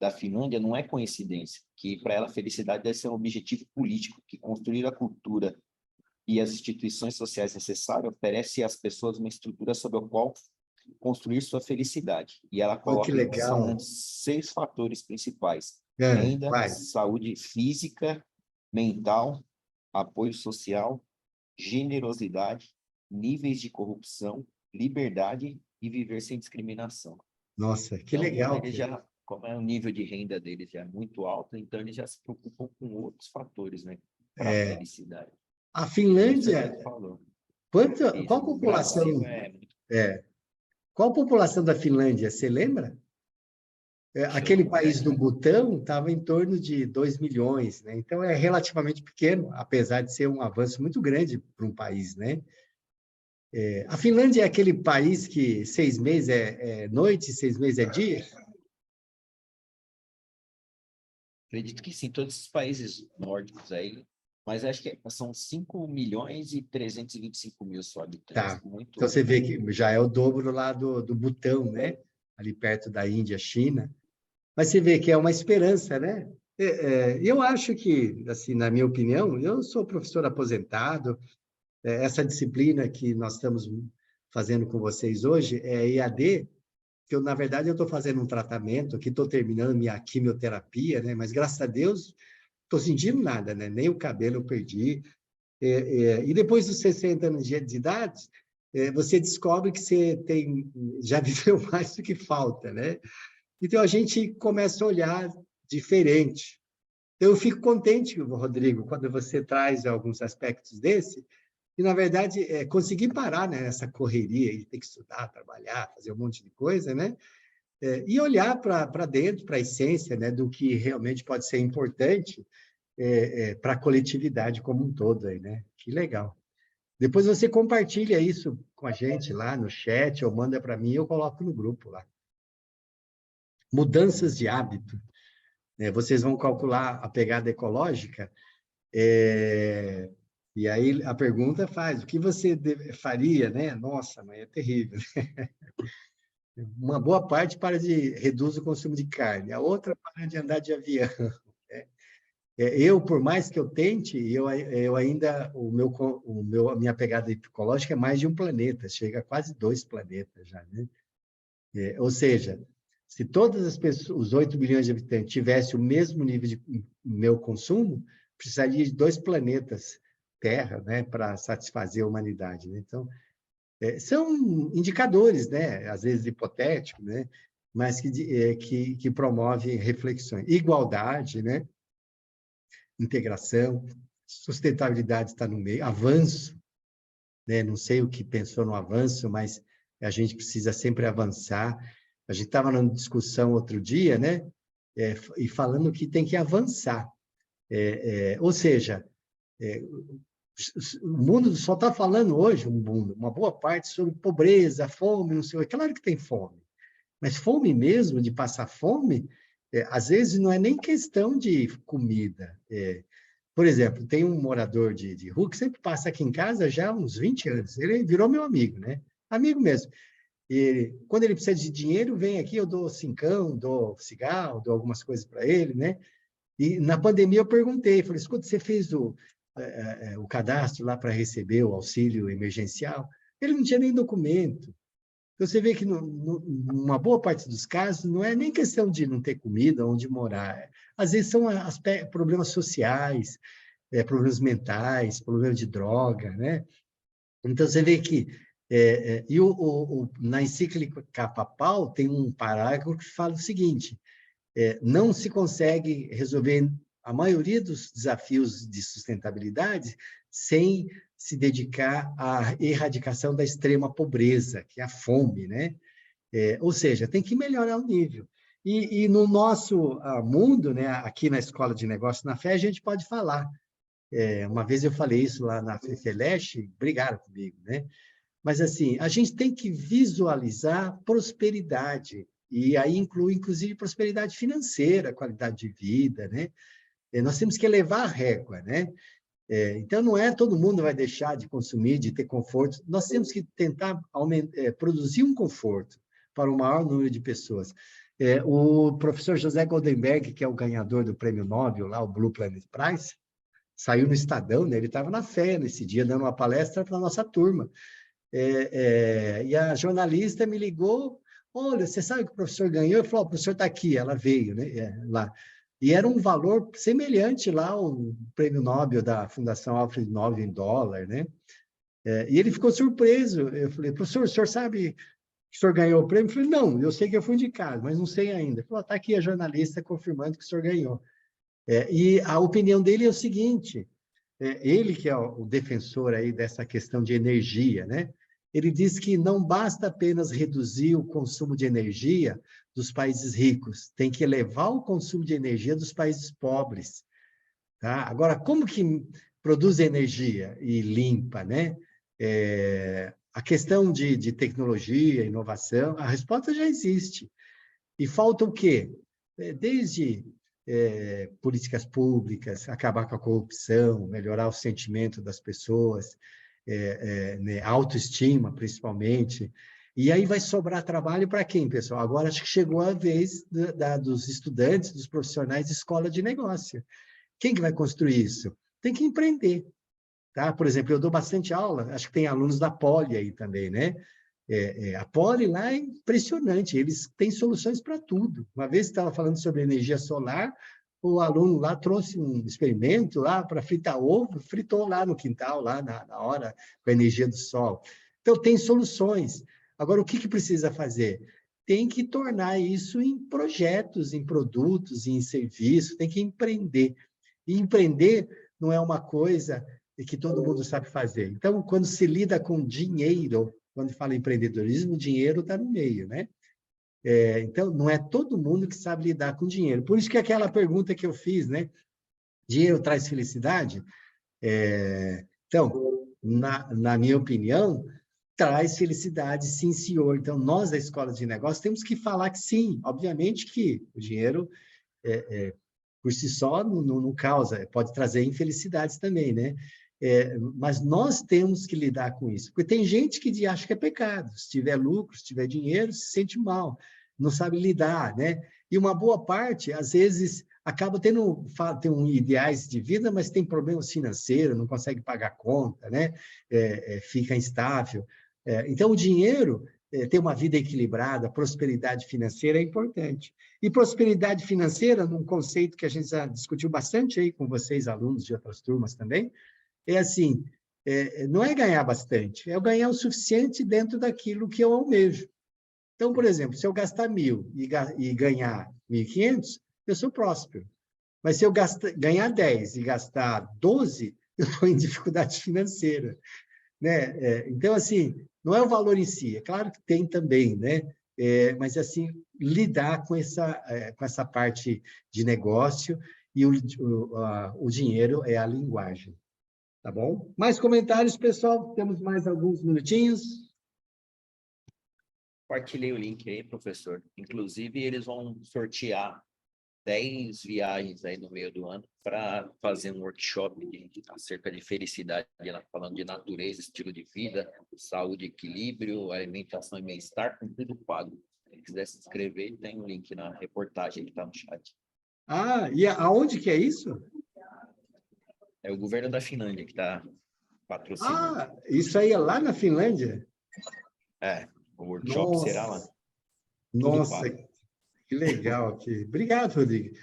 da Finlândia não é coincidência, que para ela a felicidade deve ser um objetivo político, que construir a cultura e as instituições sociais necessárias oferece às pessoas uma estrutura sobre a qual construir sua felicidade. E ela Olha que coloca que legal. são 6 fatores principais: Ah, renda, vai. saúde física, mental, apoio social, generosidade, níveis de corrupção, liberdade e viver sem discriminação. Nossa, que Então, legal. como o nível de renda deles já é muito alto, então eles já se preocupam com outros fatores, né, para a felicidade. A Isso a Finlândia, gente falou. qual Isso, a no Brasil população, é muito... qual a população da Finlândia, você lembra? Deixa Aquele eu país do ver. Butão estava em torno de 2 milhões, né? Então é relativamente pequeno, apesar de ser um avanço muito grande para um país, né? A Finlândia é aquele país que 6 meses é noite, 6 meses é dia? Acredito que sim, todos esses países nórdicos aí, mas acho que são 5.325.000 só habitantes. Tá. Então você Muito. vê que já é o dobro lá do Butão, né? Ali perto da Índia, China. Mas você vê que é uma esperança, né? Eu acho que, assim, na minha opinião, eu sou professor aposentado, essa disciplina que nós estamos fazendo com vocês hoje é EAD, que eu, na verdade, eu estou fazendo um tratamento, aqui estou terminando minha quimioterapia, né? Mas, graças a Deus, estou sentindo nada, né? Nem o cabelo eu perdi. E depois dos 60 anos de idade, você descobre que você já viveu mais do que falta, né? Então, a gente começa a olhar diferente. Então, eu fico contente, Rodrigo, quando você traz alguns aspectos desse, e, na verdade, conseguir parar, né, nessa correria e ter que estudar, trabalhar, fazer um monte de coisa, né? E olhar para dentro, para a essência, né, do que realmente pode ser importante para a coletividade como um todo. Aí, né? Que legal. Depois você compartilha isso com a gente lá no chat, ou manda para mim, eu coloco no grupo lá. Mudanças de hábito. Vocês vão calcular a pegada ecológica, e aí a pergunta faz, o que você faria, né? Nossa, mas é terrível. Uma boa parte reduz o consumo de carne, a outra para de andar de avião. Por mais que eu tente, eu ainda, a minha pegada ecológica é mais de um planeta, chega a quase 2 planetas já, né? Ou seja, se todas as pessoas, os 8 bilhões de habitantes, tivessem o mesmo nível de meu consumo, precisaria de 2 planetas Terra, né, para satisfazer a humanidade, né? Então, São indicadores, né? Às vezes hipotéticos, né? Mas que promovem reflexões. Igualdade, né? Integração, sustentabilidade está no meio, avanço, né? Não sei o que pensou no avanço, mas a gente precisa sempre avançar. A gente estava numa discussão outro dia, né? E falando que tem que avançar. Ou seja, o mundo só está falando hoje, uma boa parte, sobre pobreza, fome, não sei o que. Claro que tem fome, mas fome mesmo, de passar fome, às vezes não é nem questão de comida. Por exemplo, tem um morador de rua que sempre passa aqui em casa já há uns 20 anos. Ele virou meu amigo, né? Amigo mesmo. Quando ele precisa de dinheiro, vem aqui, eu dou cincão, dou cigarro, dou algumas coisas para ele, né? E na pandemia eu perguntei, falei, escuta, você fez o cadastro lá para receber o auxílio emergencial? Ele não tinha nem documento. Então, você vê que numa boa parte dos casos não é nem questão de não ter comida, onde morar. Às vezes são problemas sociais, problemas mentais, problemas de droga, né? Então, você vê que na encíclica Papal tem um parágrafo que fala o seguinte: não se consegue resolver a maioria dos desafios de sustentabilidade sem se dedicar à erradicação da extrema pobreza, que é a fome, né? Ou seja, tem que melhorar o nível. E no nosso mundo, né, aqui na Escola de Negócios na Fé, a gente pode falar. Uma vez eu falei isso lá na FEFELESH, brigaram comigo, né? Mas, assim, a gente tem que visualizar prosperidade, e aí inclui, inclusive, prosperidade financeira, qualidade de vida, né? Nós temos que elevar a régua, né? Então, não é todo mundo vai deixar de consumir, de ter conforto. Nós temos que tentar produzir um conforto para o maior número de pessoas. O professor José Goldenberg, que é o ganhador do Prêmio Nobel, lá, o Blue Planet Prize, saiu no Estadão, né? Ele estava na fé nesse dia, dando uma palestra para a nossa turma. E a jornalista me ligou, olha, você sabe que o professor ganhou? Eu falei, o professor está aqui, ela veio, né? Lá. E era um valor semelhante lá ao prêmio Nobel da Fundação Alfred Nobel em dólar, né? E ele ficou surpreso. Eu falei, professor, o senhor sabe que o senhor ganhou o prêmio? Eu falei, não, eu sei que eu fui indicado, mas não sei ainda. Ele falou, está aqui a jornalista confirmando que o senhor ganhou. E a opinião dele é o seguinte, ele que é o defensor aí dessa questão de energia, né? Ele diz que não basta apenas reduzir o consumo de energia dos países ricos, tem que elevar o consumo de energia dos países pobres. Tá? Agora, como que produz energia e limpa, né? A questão de tecnologia, inovação, a resposta já existe. E falta o quê? Desde políticas públicas, acabar com a corrupção, melhorar o sentimento das pessoas, né, autoestima, principalmente. E aí vai sobrar trabalho para quem, pessoal? Agora acho que chegou a vez dos estudantes, dos profissionais de escola de negócio. Quem que vai construir isso? Tem que empreender. Tá? Por exemplo, eu dou bastante aula, acho que tem alunos da Poli aí também, né? A Poli lá é impressionante, eles têm soluções para tudo. Uma vez estava falando sobre energia solar, o aluno lá trouxe um experimento lá para fritar ovo, fritou lá no quintal, lá na hora, com a energia do sol. Então, tem soluções. Agora, o que precisa fazer? Tem que tornar isso em projetos, em produtos, em serviços, tem que empreender. E empreender não é uma coisa que todo mundo sabe fazer. Então, quando se lida com dinheiro, quando fala em empreendedorismo, o dinheiro está no meio, né? Então, não é todo mundo que sabe lidar com dinheiro. Por isso que aquela pergunta que eu fiz, né? Dinheiro traz felicidade? Então, na minha opinião, traz felicidade, sim, senhor. Então, nós da Escola de Negócios temos que falar que sim. Obviamente que o dinheiro, por si só, não causa, pode trazer infelicidades também, né? Mas nós temos que lidar com isso, porque tem gente que acha que é pecado, se tiver lucro, se tiver dinheiro, se sente mal, não sabe lidar, né? E uma boa parte, às vezes, acaba tendo ideais de vida, mas tem problemas financeiros, não consegue pagar conta, né? Fica instável. Então, o dinheiro, ter uma vida equilibrada, prosperidade financeira é importante. E prosperidade financeira, num conceito que a gente já discutiu bastante aí com vocês, alunos de outras turmas também, é assim, não é ganhar bastante, é eu ganhar o suficiente dentro daquilo que eu almejo. Então, por exemplo, se eu gastar 1.000 e ganhar 1.500, eu sou próspero. Mas se eu ganhar 10 e gastar 12, eu estou em dificuldade financeira, né? Então, assim, não é o valor em si, é claro que tem também, né? Mas, assim, lidar com essa parte de negócio e o dinheiro é a linguagem, tá bom? Mais comentários, pessoal? Temos mais alguns minutinhos. Compartilhei o link aí, professor. Inclusive, eles vão sortear 10 viagens aí no meio do ano para fazer um workshop acerca de felicidade, falando de natureza, estilo de vida, saúde, equilíbrio, alimentação e bem-estar, com tudo pago. Se quiser se inscrever, tem um link na reportagem que está no chat. E aonde que é isso? É o governo da Finlândia que está patrocinando. Isso aí é lá na Finlândia? O workshop será lá. Nossa, que legal aqui. Obrigado, Rodrigo.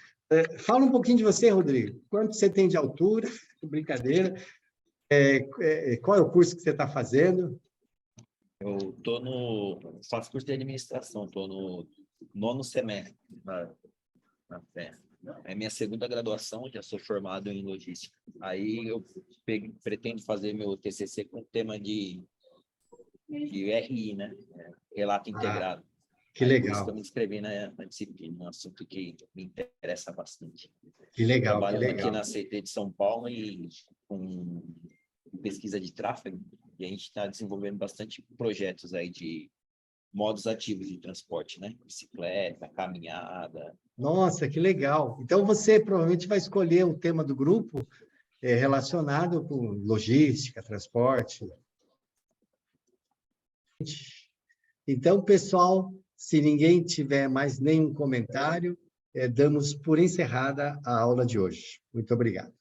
Fala um pouquinho de você, Rodrigo. Quanto você tem de altura? Brincadeira. Qual é o curso que você está fazendo? Eu faço curso de administração, estou no 9º semestre na FE. É minha segunda graduação, já sou formado em logística. Aí eu pretendo fazer meu TCC com o tema de RI, né? Relato integrado. Que Aí, legal. por isso que eu me inscrevi na disciplina, um assunto que me interessa bastante. Que legal, Trabalhando que legal. aqui na CT de São Paulo e com pesquisa de tráfego, e a gente está desenvolvendo bastante projetos aí de modos ativos de transporte, né? Bicicleta, caminhada. Nossa, que legal. Então, você provavelmente vai escolher o tema do grupo relacionado com logística, transporte. Então, pessoal, se ninguém tiver mais nenhum comentário, damos por encerrada a aula de hoje. Muito obrigado.